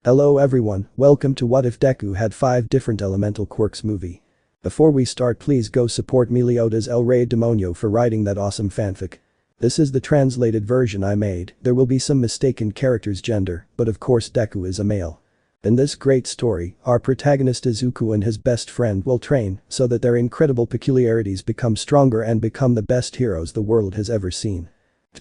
Hello everyone, welcome to What If Deku Had 5 Different Elemental Quirks movie. Before we start, please go support MeliodasElReyDemonio for writing that awesome fanfic. This is the translated version I made. There will be some mistaken character's gender, but of course Deku is a male. In this great story, our protagonist IZUKU and his best friend will train so that their incredible peculiarities become stronger and become the best heroes the world has ever seen.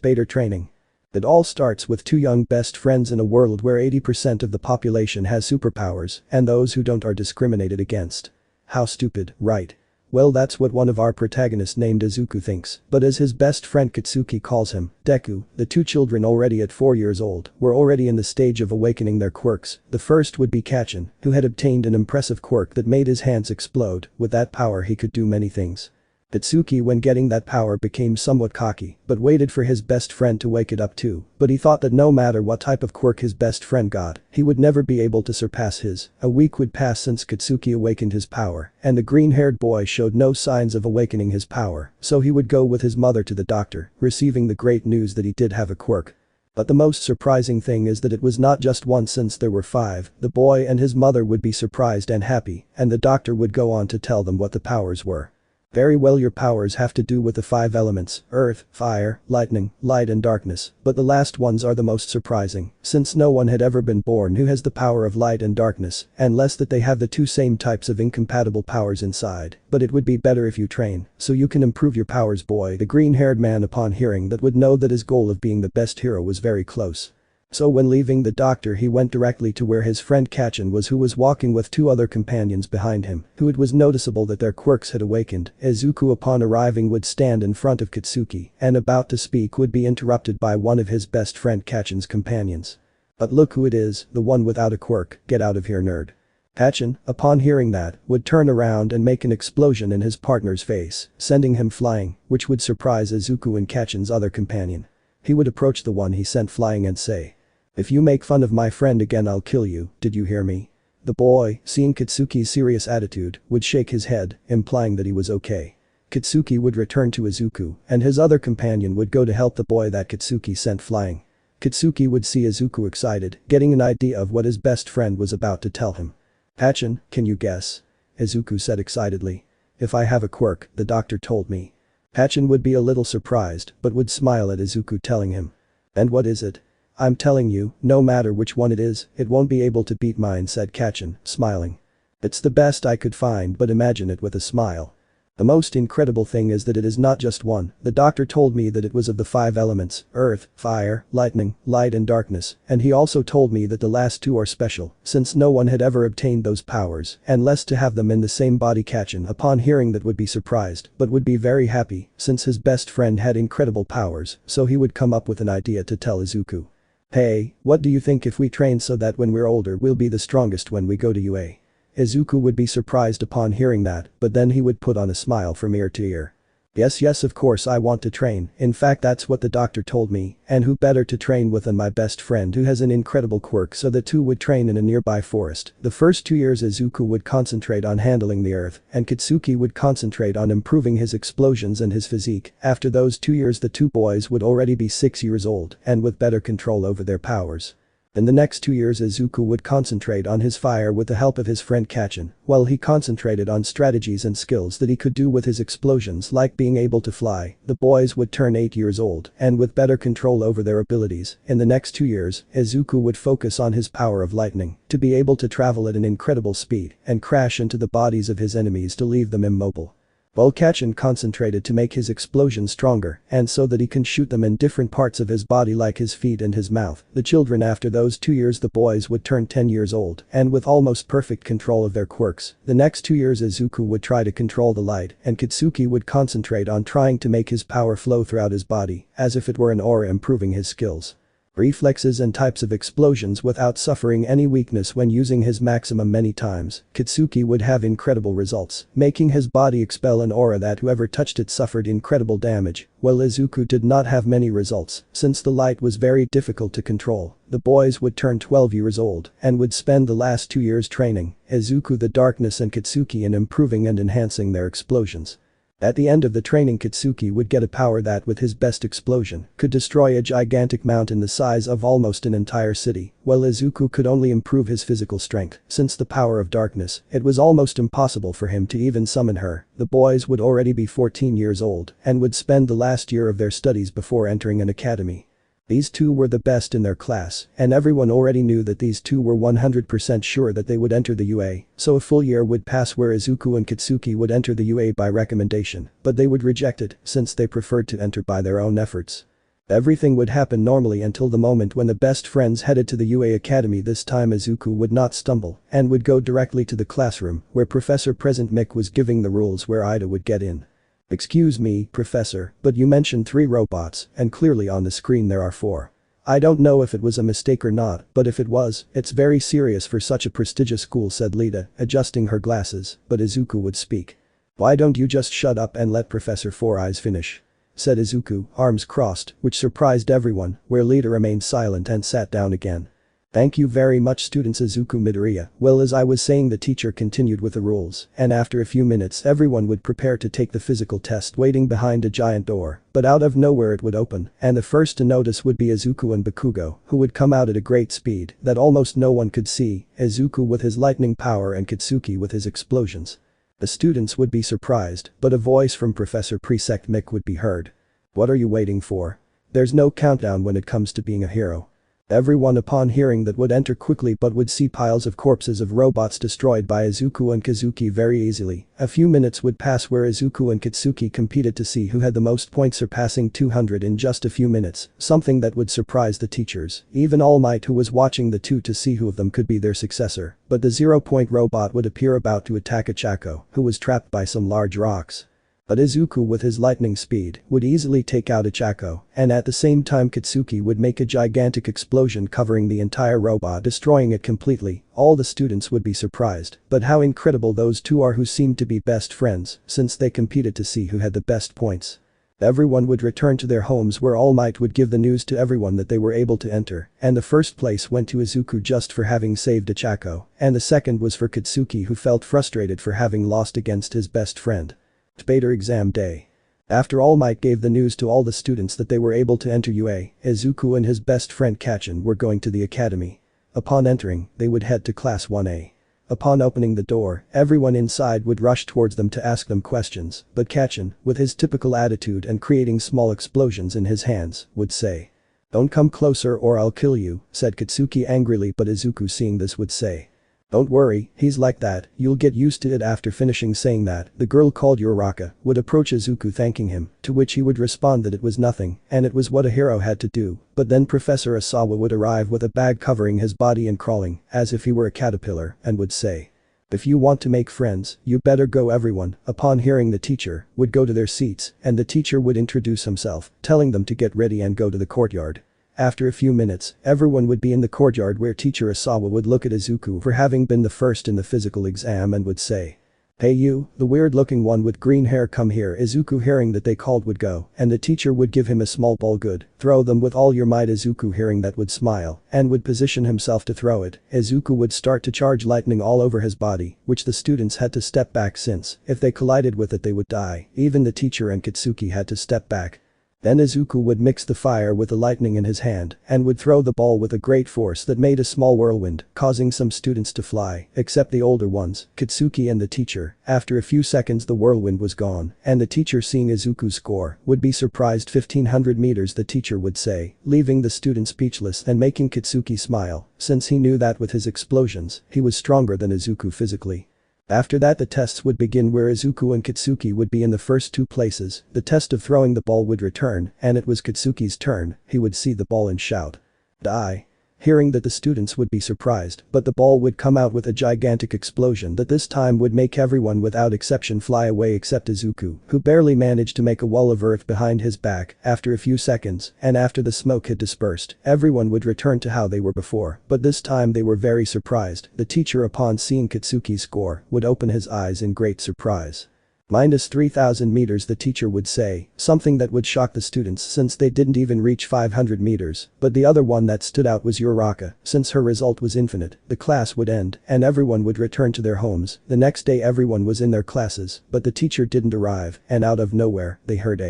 Beta training. It all starts with two young best friends in a world where 80% of the population has superpowers and those who don't are discriminated against. How stupid, right? Well, that's what one of our protagonists named IZUKU thinks, but as his best friend Katsuki calls him, Deku, the two children already at 4 years old were already in the stage of awakening their quirks. The first would be Kaisen, who had obtained an impressive quirk that made his hands explode. With that power he could do many things. Katsuki, when getting that power, became somewhat cocky, but waited for his best friend to wake it up too, but he thought that no matter what type of quirk his best friend got, he would never be able to surpass his. A week would pass since Katsuki awakened his power, and the green-haired boy showed no signs of awakening his power, so he would go with his mother to the doctor, receiving the great news that he did have a quirk. But the most surprising thing is that it was not just one, since there were 5. The boy and his mother would be surprised and happy, and the doctor would go on to tell them what the powers were. Very well, your powers have to do with the 5 elements: earth, fire, lightning, light and darkness, but the last ones are the most surprising, since no one had ever been born who has the power of light and darkness, unless that they have the two same types of incompatible powers inside. But it would be better if you train, so you can improve your powers, boy. The green-haired man, upon hearing that, would know that his goal of being the best hero was very close. So when leaving the doctor, he went directly to where his friend Kaisen was, who was walking with 2 other companions behind him, who it was noticeable that their quirks had awakened. IZUKU, upon arriving, would stand in front of Katsuki and about to speak would be interrupted by one of his best friend Kaisen's companions. But look who it is, the one without a quirk. Get out of here, nerd. Kaisen, upon hearing that, would turn around and make an explosion in his partner's face, sending him flying, which would surprise IZUKU and Kaisen's other companion. He would approach the one he sent flying and say, "If you make fun of my friend again, I'll kill you, did you hear me?" The boy, seeing Katsuki's serious attitude, would shake his head, implying that he was okay. Katsuki would return to IZUKU, and his other companion would go to help the boy that Katsuki sent flying. Katsuki would see IZUKU excited, getting an idea of what his best friend was about to tell him. "Kaisen, can you guess?" IZUKU said excitedly. "If I have a quirk, the doctor told me." Kaisen would be a little surprised, but would smile at IZUKU, telling him, "And what is it?" "I'm telling you, no matter which one it is, it won't be able to beat mine," said Kaisen, smiling. "It's the best I could find, but imagine it," with a smile. "The most incredible thing is that it is not just one. The doctor told me that it was of the 5 elements: earth, fire, lightning, light and darkness, and he also told me that the last 2 are special, since no one had ever obtained those powers, unless to have them in the same body." Kaisen, upon hearing that, would be surprised, but would be very happy, since his best friend had incredible powers, so he would come up with an idea to tell IZUKU. "Hey, what do you think if we train so that when we're older we'll be the strongest when we go to UA?" IZUKU would be surprised upon hearing that, but then he would put on a smile from ear to ear. Yes, of course I want to train. In fact, that's what the doctor told me, and who better to train with than my best friend who has an incredible quirk. So the two would train in a nearby forest. The first 2 years IZUKU would concentrate on handling the earth, and Katsuki would concentrate on improving his explosions and his physique. After those 2 years, the 2 boys would already be 6 years old and with better control over their powers. In the next 2 years, IZUKU would concentrate on his fire with the help of his friend Kaisen, while he concentrated on strategies and skills that he could do with his explosions, like being able to fly. The boys would turn 8 years old and with better control over their abilities. In the next 2 years, IZUKU would focus on his power of lightning to be able to travel at an incredible speed and crash into the bodies of his enemies to leave them immobile. While Kaisen concentrated to make his explosions stronger and so that he can shoot them in different parts of his body like his feet and his mouth. The children, after those 2 years, the boys would turn 10 years old and with almost perfect control of their quirks. The next 2 years IZUKU would try to control the light and Katsuki would concentrate on trying to make his power flow throughout his body as if it were an aura, improving his skills, reflexes and types of explosions without suffering any weakness when using his maximum many times. Katsuki would have incredible results, making his body expel an aura that whoever touched it suffered incredible damage, while IZUKU did not have many results since the light was very difficult to control. The boys would turn 12 years old and would spend the last 2 years training IZUKU, the darkness, and Katsuki in improving and enhancing their explosions. At the end of the training, Kitsuki would get a power that, with his best explosion, could destroy a gigantic mountain the size of almost an entire city, while IZUKU could only improve his physical strength. Since the power of darkness, it was almost impossible for him to even summon her. The boys would already be 14 years old and would spend the last year of their studies before entering an academy. These two were the best in their class, and everyone already knew that these two were 100% sure that they would enter the UA, so a full year would pass where IZUKU and Kitsuki would enter the UA by recommendation, but they would reject it since they preferred to enter by their own efforts. Everything would happen normally until the moment when the best friends headed to the UA Academy. This time IZUKU would not stumble and would go directly to the classroom where Professor Present Mick was giving the rules where Ida would get in. "Excuse me, Professor, but you mentioned 3 robots, and clearly on the screen there are 4. I don't know if it was a mistake or not, but if it was, it's very serious for such a prestigious school," said Lita, adjusting her glasses, but IZUKU would speak. "Why don't you just shut up and let Professor Four Eyes finish?" said IZUKU, arms crossed, which surprised everyone, where Lita remained silent and sat down again. "Thank you very much, students," IZUKU Midoriya. "Well, as I was saying, the teacher continued with the rules, and after a few minutes everyone would prepare to take the physical test waiting behind a giant door, but out of nowhere it would open, and the first to notice would be IZUKU and Bakugo, who would come out at a great speed that almost no one could see, IZUKU with his lightning power and Kitsuki with his explosions. The students would be surprised, but a voice from Professor Presect Mick would be heard. "What are you waiting for? There's no countdown when it comes to being a hero." Everyone upon hearing that would enter quickly but would see piles of corpses of robots destroyed by IZUKU and Kazuki very easily. A few minutes would pass where IZUKU and Kitsuki competed to see who had the most points, surpassing 200 in just a few minutes, something that would surprise the teachers, even Almight, who was watching the two to see who of them could be their successor. But the 0-point robot would appear about to attack Achako, who was trapped by some large rocks. But IZUKU with his lightning speed would easily take out Achako, and at the same time Kitsuki would make a gigantic explosion covering the entire robot, destroying it completely. All the students would be surprised, but how incredible those two are, who seemed to be best friends since they competed to see who had the best points. Everyone would return to their homes where All Might would give the news to everyone that they were able to enter, and the first place went to IZUKU just for having saved Achako, and the second was for Kitsuki, who felt frustrated for having lost against his best friend. Debater exam day. After All Might gave the news to all the students that they were able to enter UA, IZUKU and his best friend Kachen were going to the academy. Upon entering, they would head to class 1A. Upon opening the door, everyone inside would rush towards them to ask them questions, but Kachen, with his typical attitude and creating small explosions in his hands, would say, "Don't come closer or I'll kill you," said Kitsuki angrily, but IZUKU, seeing this, would say, "Don't worry, he's like that, you'll get used to it." After finishing saying that, the girl called Uraraka would approach IZUKU thanking him, to which he would respond that it was nothing and it was what a hero had to do. But then Professor Asawa would arrive with a bag covering his body and crawling as if he were a caterpillar and would say, "If you want to make friends, you better go." Everyone, upon hearing the teacher, would go to their seats and the teacher would introduce himself, telling them to get ready and go to the courtyard. After a few minutes, everyone would be in the courtyard where teacher Asawa would look at IZUKU for having been the first in the physical exam and would say, "Hey you, the weird looking one with green hair, come here." IZUKU, hearing that they called, would go, and the teacher would give him a small ball. "Good, throw them with all your might." IZUKU, hearing that, would smile and would position himself to throw it. IZUKU would start to charge lightning all over his body, which the students had to step back since if they collided with it they would die. Even the teacher and Kitsuki had to step back. Then IZUKU would mix the fire with the lightning in his hand and would throw the ball with a great force that made a small whirlwind, causing some students to fly, except the older ones, Kitsuki and the teacher. After a few seconds the whirlwind was gone, and the teacher, seeing IZUKU's score, would be surprised. 1500 meters, the teacher would say, leaving the student speechless and making Kitsuki smile, since he knew that with his explosions, he was stronger than IZUKU physically. After that the tests would begin where IZUKU and Kitsuki would be in the first 2 places. The test of throwing the ball would return and it was Kitsuki's turn. He would see the ball and shout, "Die." Hearing that, the students would be surprised, but the ball would come out with a gigantic explosion that this time would make everyone without exception fly away except IZUKU, who barely managed to make a wall of earth behind his back. After a few seconds, and after the smoke had dispersed, everyone would return to how they were before, but this time they were very surprised. The teacher, upon seeing Kitsuki's score, would open his eyes in great surprise. Minus 3,000 meters, the teacher would say, something that would shock the students since they didn't even reach 500 meters, but the other one that stood out was Uraraka, since her result was infinite. The class would end and everyone would return to their homes. The next day everyone was in their classes, but the teacher didn't arrive, and out of nowhere, they heard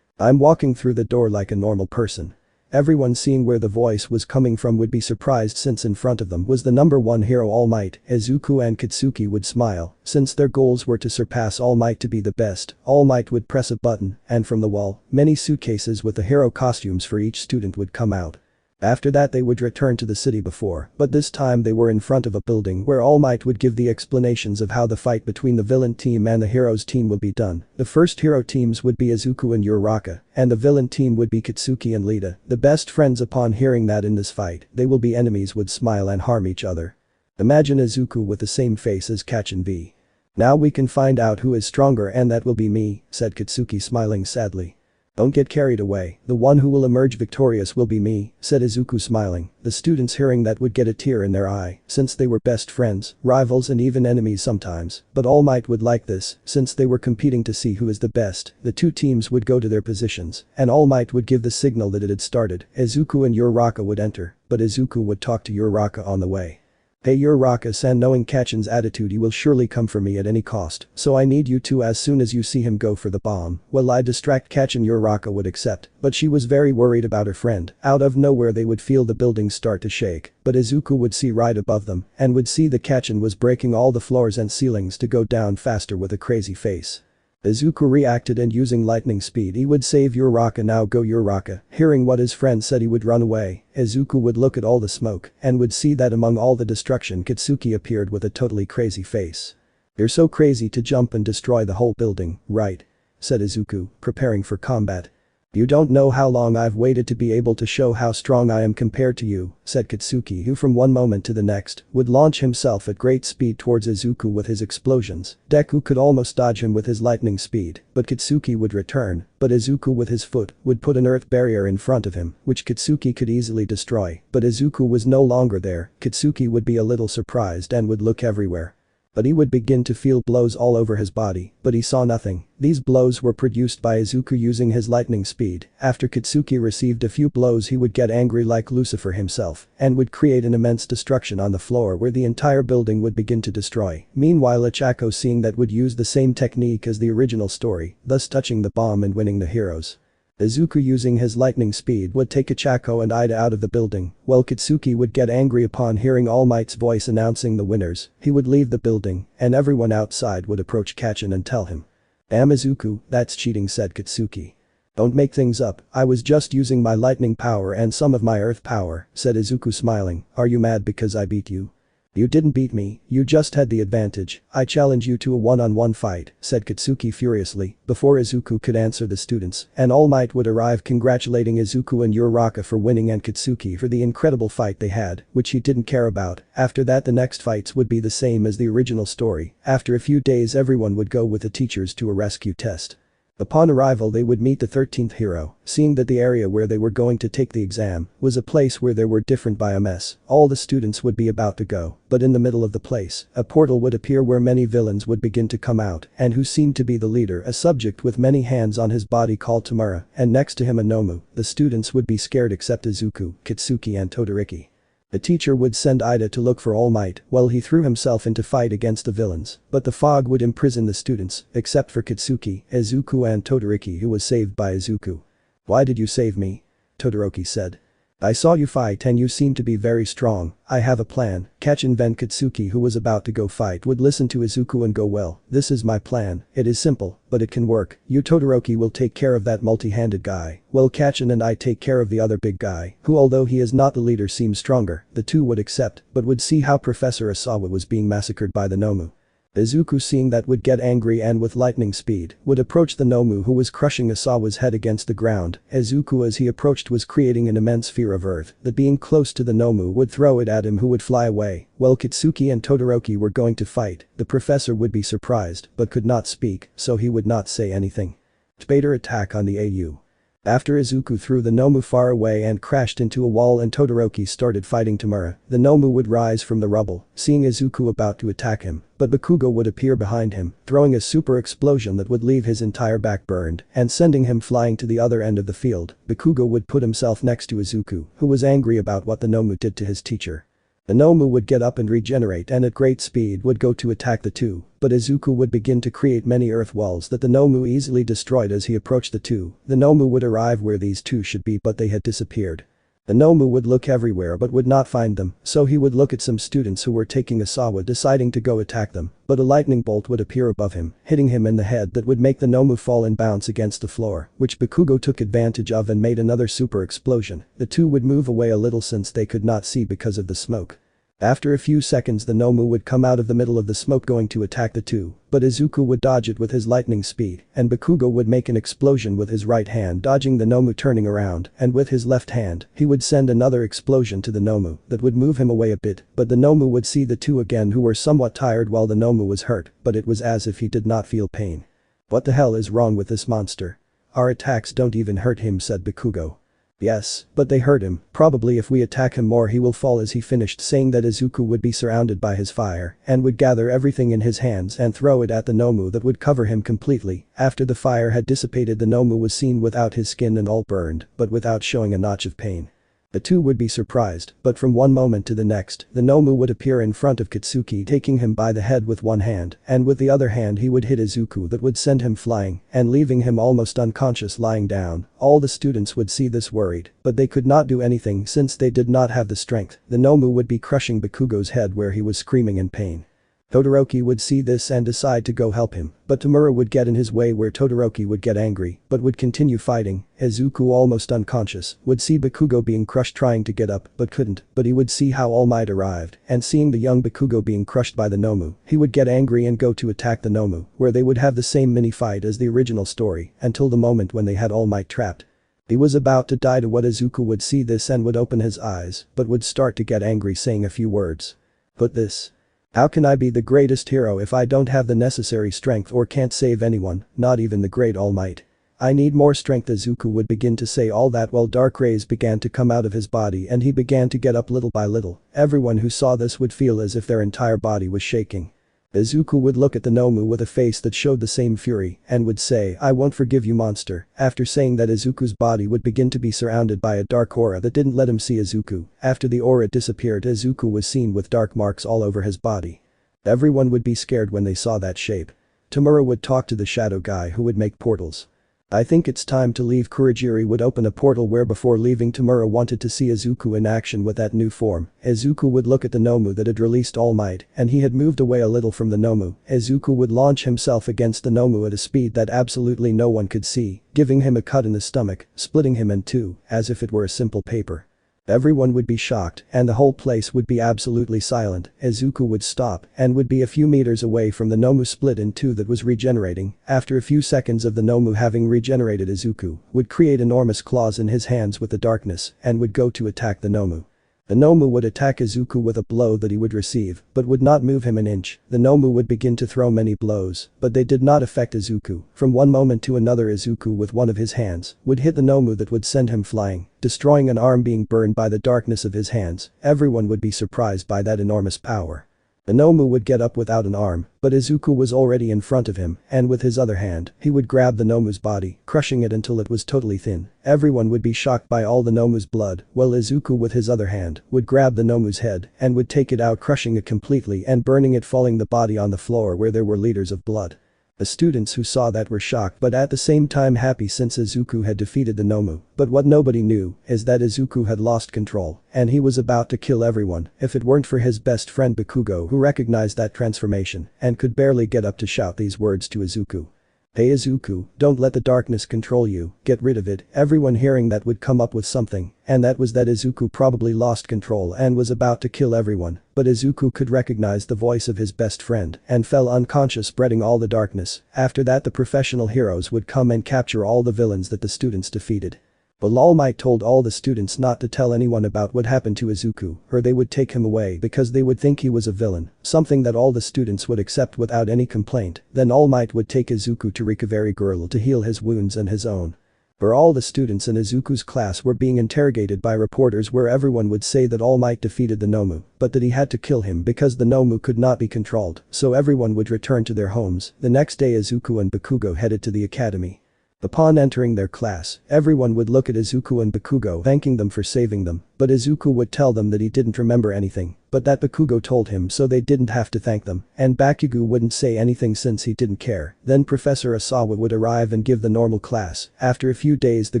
I'm walking through the door like a normal person. Everyone seeing where the voice was coming from would be surprised since in front of them was the number one hero Almight. IZUKU and Kitsuki would smile, since their goals were to surpass Almight to be the best. Almight would press a button, and from the wall, many suitcases with the hero costumes for each student would come out. After that they would return to the city before, but this time they were in front of a building where Almight would give the explanations of how the fight between the villain team and the heroes team will be done. The first hero teams would be IZUKU and Uraraka, and the villain team would be Kitsuki and Lita, the best friends. Upon hearing that in this fight, they will be enemies would smile and harm each other. Imagine IZUKU with the same face as Kaisen V. Now we can find out who is stronger, and that will be me, said Kitsuki smiling sadly. Don't get carried away, the one who will emerge victorious will be me, said IZUKU smiling. The students hearing that would get a tear in their eye, since they were best friends, rivals and even enemies sometimes, but All Might would like this, since they were competing to see who is the best. The two teams would go to their positions, and All Might would give the signal that it had started. IZUKU and Uraraka would enter, but IZUKU would talk to Uraraka on the way. Hey Uraraka-san, knowing Kachin's attitude, you will surely come for me at any cost, so I need you to as soon as you see him go for the bomb. Will I distract Kachin? Uraraka would accept, but she was very worried about her friend. Out of nowhere they would feel the building start to shake, but IZUKU would see right above them and would see the Kachin was breaking all the floors and ceilings to go down faster with a crazy face. IZUKU reacted and using lightning speed he would save Uraraka. Now go Uraraka. Hearing what his friend said he would run away. IZUKU would look at all the smoke and would see that among all the destruction Kitsuki appeared with a totally crazy face. You're so crazy to jump and destroy the whole building, right? Said IZUKU, preparing for combat. You don't know how long I've waited to be able to show how strong I am compared to you, said Kitsuki, who from one moment to the next would launch himself at great speed towards IZUKU with his explosions. Deku could almost dodge him with his lightning speed, but Kitsuki would return, but IZUKU with his foot would put an earth barrier in front of him, which Kitsuki could easily destroy, but IZUKU was no longer there. Kitsuki would be a little surprised and would look everywhere. But he would begin to feel blows all over his body, but he saw nothing. These blows were produced by IZUKU using his lightning speed. After Kitsuki received a few blows he would get angry like Lucifer himself and would create an immense destruction on the floor where the entire building would begin to destroy. Meanwhile Ichako, seeing that, would use the same technique as the original story, thus touching the bomb and winning the heroes. IZUKU using his lightning speed would take Ichako and Ida out of the building, while Kitsuki would get angry upon hearing All Might's voice announcing the winners. He would leave the building, and everyone outside would approach Kachin and tell him. Damn IZUKU, that's cheating, said Kitsuki. Don't make things up, I was just using my lightning power and some of my earth power, said IZUKU smiling. Are you mad because I beat you? You didn't beat me, you just had the advantage. I challenge you to a one-on-one fight, said Kitsuki furiously. Before IZUKU could answer the students, and All Might would arrive congratulating IZUKU and Uraraka for winning and Kitsuki for the incredible fight they had, which he didn't care about. After that the next fights would be the same as the original story. After a few days everyone would go with the teachers to a rescue test. Upon arrival they would meet the 13th hero, seeing that the area where they were going to take the exam was a place where there were different biomes. All the students would be about to go, but in the middle of the place, a portal would appear where many villains would begin to come out, and who seemed to be the leader, a subject with many hands on his body called Tamura, and next to him a Nomu. The students would be scared except IZUKU, Kitsuki and Todoroki. The teacher would send Ida to look for All Might while he threw himself into fight against the villains, but the fog would imprison the students, except for Kitsuki, IZUKU and Todoroki, who was saved by IZUKU. Why did you save me? Todoroki said. I saw you fight and you seem to be very strong. I have a plan. Kachin. Then Kitsuki, who was about to go fight, would listen to IZUKU and go, well, this is my plan. It is simple, but it can work. You Todoroki will take care of that multi-handed guy, while Kachin and I take care of the other big guy, who although he is not the leader seems stronger. The two would accept, but would see how Professor Asawa was being massacred by the Nomu. IZUKU, seeing that, would get angry and with lightning speed would approach the Nomu who was crushing Asawa's head against the ground. IZUKU, as he approached, was creating an immense sphere of earth that, being close to the Nomu, would throw it at him, who would fly away. While Kitsuki and Todoroki were going to fight, the professor would be surprised but could not speak, so he would not say anything. Spader attack on the AU. After Izuku threw the Nomu far away and crashed into a wall and Todoroki started fighting Tamura, the Nomu would rise from the rubble, seeing Izuku about to attack him, but Bakugo would appear behind him, throwing a super explosion that would leave his entire back burned and sending him flying to the other end of the field. Bakugo would put himself next to Izuku, who was angry about what the Nomu did to his teacher. The Nomu would get up and regenerate and at great speed would go to attack the two, but Izuku would begin to create many earth walls that the Nomu easily destroyed as he approached the two. The Nomu would arrive where these two should be but they had disappeared. The Nomu would look everywhere but would not find them, so he would look at some students who were taking a sawa deciding to go attack them, but a lightning bolt would appear above him, hitting him in the head that would make the Nomu fall and bounce against the floor, which Bakugo took advantage of and made another super explosion. The two would move away a little since they could not see because of the smoke. After a few seconds the Nomu would come out of the middle of the smoke going to attack the two, but Izuku would dodge it with his lightning speed, and Bakugo would make an explosion with his right hand dodging the Nomu turning around, and with his left hand, he would send another explosion to the Nomu that would move him away a bit, but the Nomu would see the two again who were somewhat tired while the Nomu was hurt, but it was as if he did not feel pain. "What the hell is wrong with this monster? Our attacks don't even hurt him," said Bakugo. "Yes, but they hurt him, probably if we attack him more he will fall," as he finished saying that Izuku would be surrounded by his fire and would gather everything in his hands and throw it at the Nomu that would cover him completely. After the fire had dissipated the Nomu was seen without his skin and all burned, but without showing a notch of pain. The two would be surprised, but from one moment to the next, the Nomu would appear in front of Katsuki taking him by the head with one hand, and with the other hand he would hit Izuku that would send him flying and leaving him almost unconscious lying down. All the students would see this worried, but they could not do anything since they did not have the strength. The Nomu would be crushing Bakugo's head where he was screaming in pain. Todoroki would see this and decide to go help him, but Tamura would get in his way where Todoroki would get angry, but would continue fighting. Izuku, almost unconscious, would see Bakugo being crushed trying to get up but couldn't, but he would see how Almight arrived, and seeing the young Bakugo being crushed by the Nomu, he would get angry and go to attack the Nomu, where they would have the same mini-fight as the original story, until the moment when they had Almight trapped. He was about to die to what Izuku would see this and would open his eyes, but would start to get angry saying a few words. "But this. How can I be the greatest hero if I don't have the necessary strength or can't save anyone, not even the great All Might? I need more strength." Izuku would begin to say all that while dark rays began to come out of his body and he began to get up little by little. Everyone who saw this would feel as if their entire body was shaking. Izuku would look at the Nomu with a face that showed the same fury and would say, "I won't forgive you, monster." After saying that, Izuku's body would begin to be surrounded by a dark aura that didn't let him see Izuku. After the aura disappeared, Izuku was seen with dark marks all over his body. Everyone would be scared when they saw that shape. Tamura would talk to the shadow guy who would make portals. "I think it's time to leave." Kurogiri would open a portal where before leaving Tamura wanted to see Izuku in action with that new form. Izuku would look at the Nomu that had released All Might and he had moved away a little from the Nomu. Izuku would launch himself against the Nomu at a speed that absolutely no one could see, giving him a cut in the stomach, splitting him in two, as if it were a simple paper. Everyone would be shocked and the whole place would be absolutely silent. Izuku would stop and would be a few meters away from the Nomu split in two that was regenerating. After a few seconds of the Nomu having regenerated, Izuku would create enormous claws in his hands with the darkness and would go to attack the Nomu. The Nomu would attack Izuku with a blow that he would receive, but would not move him an inch. The Nomu would begin to throw many blows, but they did not affect Izuku. From one moment to another, Izuku with one of his hands would hit the Nomu that would send him flying, destroying an arm being burned by the darkness of his hands. Everyone would be surprised by that enormous power. The Nomu would get up without an arm, but Izuku was already in front of him, and with his other hand, he would grab the Nomu's body, crushing it until it was totally thin. Everyone would be shocked by all the Nomu's blood, while Izuku with his other hand would grab the Nomu's head and would take it out, crushing it completely and burning it, falling the body on the floor where there were liters of blood. The students who saw that were shocked but at the same time happy since Izuku had defeated the Nomu. But what nobody knew is that Izuku had lost control and he was about to kill everyone if it weren't for his best friend Bakugo, who recognized that transformation and could barely get up to shout these words to Izuku. "Hey Izuku, don't let the darkness control you, get rid of it." Everyone hearing that would come up with something, and that was that Izuku probably lost control and was about to kill everyone, but Izuku could recognize the voice of his best friend and fell unconscious, spreading all the darkness. After that, the professional heroes would come and capture all the villains that the students defeated. But All Might told all the students not to tell anyone about what happened to Izuku or they would take him away because they would think he was a villain, something that all the students would accept without any complaint. Then All Might would take Izuku to Rikaveri Girl to heal his wounds and his own. where all the students in Izuku's class were being interrogated by reporters where everyone would say that Almight defeated the Nomu, but that he had to kill him because the Nomu could not be controlled, so everyone would return to their homes. The next day Izuku and Bakugo headed to the academy. Upon entering their class, everyone would look at Izuku and Bakugo thanking them for saving them, but Izuku would tell them that he didn't remember anything, but that Bakugo told him so they didn't have to thank them, and Bakugo wouldn't say anything since he didn't care. Then Professor Asawa would arrive and give the normal class. After a few days the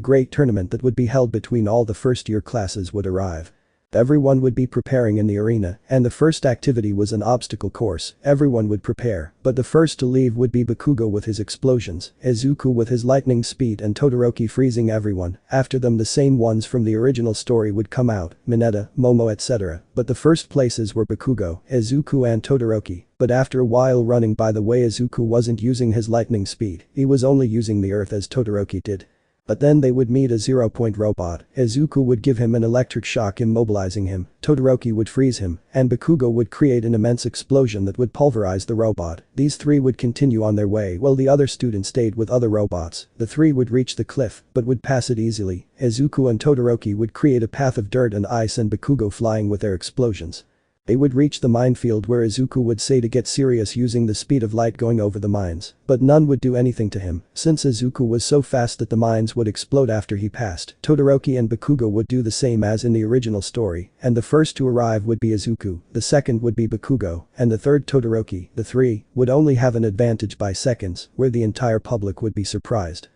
great tournament that would be held between all the first-year classes would arrive. Everyone would be preparing in the arena, and the first activity was an obstacle course. Everyone would prepare, but the first to leave would be Bakugo with his explosions, Izuku with his lightning speed and Todoroki freezing everyone. After them the same ones from the original story would come out, Mineta, Momo etc. But the first places were Bakugo, Izuku and Todoroki. But after a while running by the way Izuku wasn't using his lightning speed, he was only using the earth as Todoroki did. But then they would meet a 0-point robot. Izuku would give him an electric shock immobilizing him, Todoroki would freeze him, and Bakugo would create an immense explosion that would pulverize the robot. These three would continue on their way while the other students stayed with other robots. The three would reach the cliff, but would pass it easily. Izuku and Todoroki would create a path of dirt and ice and Bakugo flying with their explosions. They would reach the minefield where Izuku would say to get serious using the speed of light going over the mines, but none would do anything to him, since Izuku was so fast that the mines would explode after he passed. Todoroki and Bakugo would do the same as in the original story, and the first to arrive would be Izuku, the second would be Bakugo, and the third Todoroki. The three would only have an advantage by seconds, where the entire public would be surprised.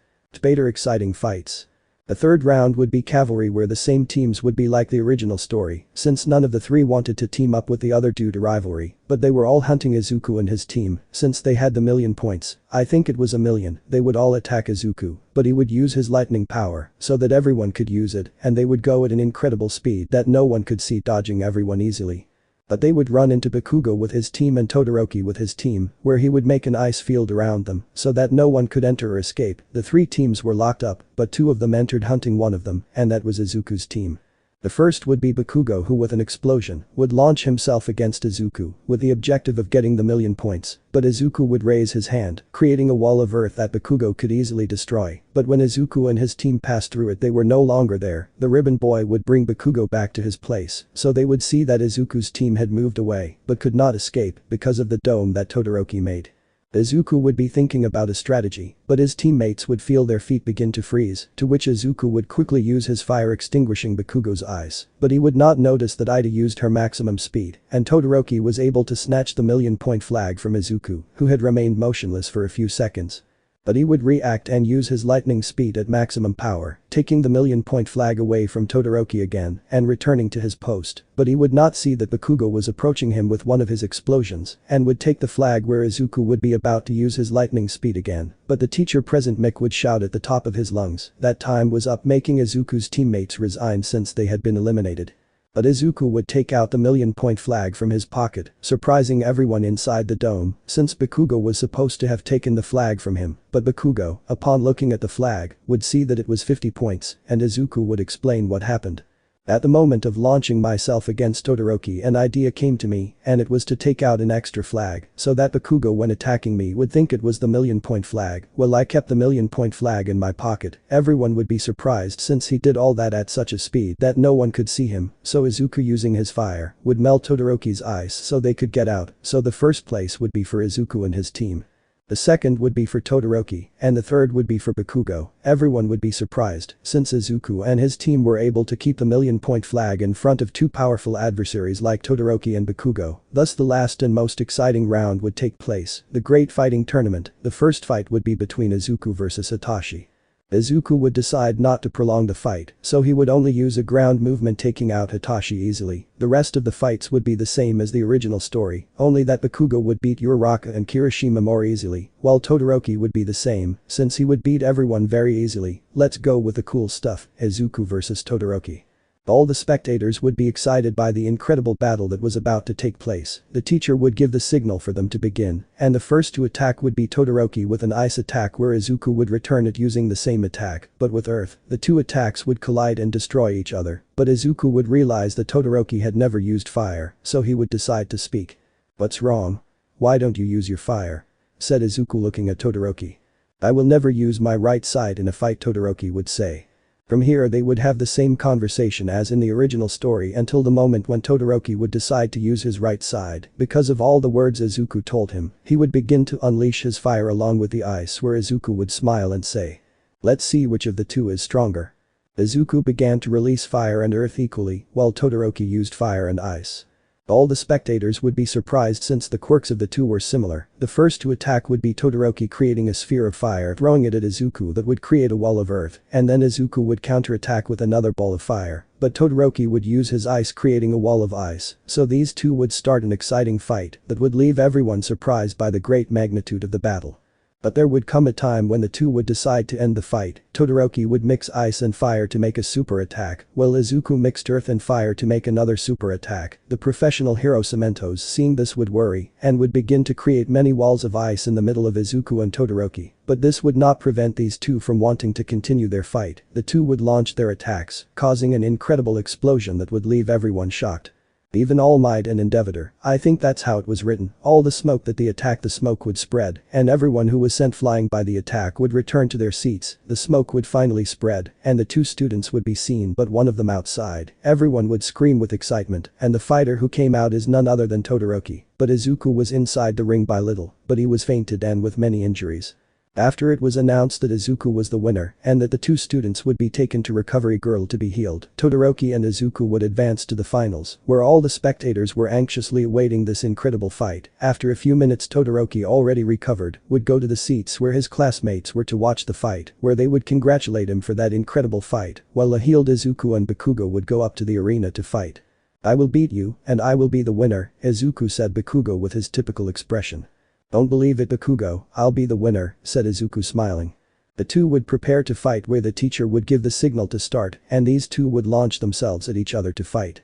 Better exciting fights. The third round would be cavalry where the same teams would be like the original story, since none of the three wanted to team up with the other due to rivalry, but they were all hunting Izuku and his team, since they had the million points. I think it was 1,000,000, they would all attack Izuku, but he would use his lightning power, so that everyone could use it, and they would go at an incredible speed that no one could see dodging everyone easily. But they would run into Bakugo with his team and Todoroki with his team, where he would make an ice field around them, so that no one could enter or escape. The three teams were locked up, but two of them entered hunting one of them, and that was Izuku's team. The first would be Bakugo who with an explosion would launch himself against Izuku with the objective of getting the 1,000,000 points, but Izuku would raise his hand, creating a wall of earth that Bakugo could easily destroy, but when Izuku and his team passed through it they were no longer there. The ribbon boy would bring Bakugo back to his place, so they would see that Izuku's team had moved away but could not escape because of the dome that Todoroki made. Izuku would be thinking about a strategy, but his teammates would feel their feet begin to freeze, to which Izuku would quickly use his fire extinguishing Bakugo's eyes, but he would not notice that Ida used her maximum speed, and Todoroki was able to snatch the 1,000,000-point flag from Izuku, who had remained motionless for a few seconds. But he would react and use his lightning speed at maximum power, taking the 1,000,000-point flag away from Todoroki again and returning to his post, but he would not see that Bakugo was approaching him with one of his explosions and would take the flag where Izuku would be about to use his lightning speed again, but the teacher present Mick would shout at the top of his lungs that time was up, making Izuku's teammates resign since they had been eliminated. But Izuku would take out the 1,000,000-point flag from his pocket, surprising everyone inside the dome, since Bakugo was supposed to have taken the flag from him, but Bakugo, upon looking at the flag, would see that it was 50 points, and Izuku would explain what happened. At the moment of launching myself against Todoroki an idea came to me, and it was to take out an extra flag, so that Bakugo when attacking me would think it was the 1,000,000-point flag. Well, I kept the 1,000,000-point flag in my pocket. Everyone would be surprised since he did all that at such a speed that no one could see him, so Izuku using his fire would melt Todoroki's ice so they could get out, so the first place would be for Izuku and his team. The second would be for Todoroki, and the third would be for Bakugo. Everyone would be surprised, since Izuku and his team were able to keep the 1,000,000-point flag in front of two powerful adversaries like Todoroki and Bakugo. Thus the last and most exciting round would take place, the Great Fighting Tournament. The first fight would be between Izuku versus Hitachi. Izuku would decide not to prolong the fight, so he would only use a ground movement taking out Hitachi easily. The rest of the fights would be the same as the original story, only that Bakugo would beat Uraraka and Kirishima more easily, while Todoroki would be the same, since he would beat everyone very easily. Let's go with the cool stuff, Izuku versus Todoroki. All the spectators would be excited by the incredible battle that was about to take place. The teacher would give the signal for them to begin, and the first to attack would be Todoroki with an ice attack where Izuku would return it using the same attack, but with earth. The two attacks would collide and destroy each other, but Izuku would realize that Todoroki had never used fire, so he would decide to speak. "What's wrong? Why don't you use your fire?" said Izuku looking at Todoroki. "I will never use my right side in a fight," Todoroki would say. From here they would have the same conversation as in the original story until the moment when Todoroki would decide to use his right side. Because of all the words IZUKU told him, he would begin to unleash his fire along with the ice, where IZUKU would smile and say, "Let's see which of the two is stronger." IZUKU began to release fire and earth equally, while Todoroki used fire and ice. All the spectators would be surprised since the quirks of the two were similar. The first to attack would be Todoroki creating a sphere of fire, throwing it at IZUKU that would create a wall of earth, and then IZUKU would counterattack with another ball of fire, but Todoroki would use his ice creating a wall of ice, so these two would start an exciting fight that would leave everyone surprised by the great magnitude of the battle. But there would come a time when the two would decide to end the fight. Todoroki would mix ice and fire to make a super attack, while IZUKU mixed earth and fire to make another super attack. The professional hero elementos seeing this would worry and would begin to create many walls of ice in the middle of IZUKU and Todoroki, but this would not prevent these two from wanting to continue their fight. The two would launch their attacks, causing an incredible explosion that would leave everyone shocked. Even Almight and Endeavor, I think that's how it was written, all the smoke that they attacked, the smoke would spread, and everyone who was sent flying by the attack would return to their seats. The smoke would finally spread, and the two students would be seen, but one of them outside. Everyone would scream with excitement, and the fighter who came out is none other than Todoroki, but IZUKU was inside the ring by little, but he was fainted and with many injuries. After it was announced that IZUKU was the winner and that the two students would be taken to Recovery Girl to be healed, Todoroki and IZUKU would advance to the finals, where all the spectators were anxiously awaiting this incredible fight. After a few minutes, Todoroki, already recovered, would go to the seats where his classmates were to watch the fight, where they would congratulate him for that incredible fight, while a healed IZUKU and Bakugo would go up to the arena to fight. "I will beat you, and I will be the winner," IZUKU said Bakugo with his typical expression. "Don't believe it, Bakugo, I'll be the winner," said IZUKU smiling. The two would prepare to fight, where the teacher would give the signal to start and these two would launch themselves at each other to fight.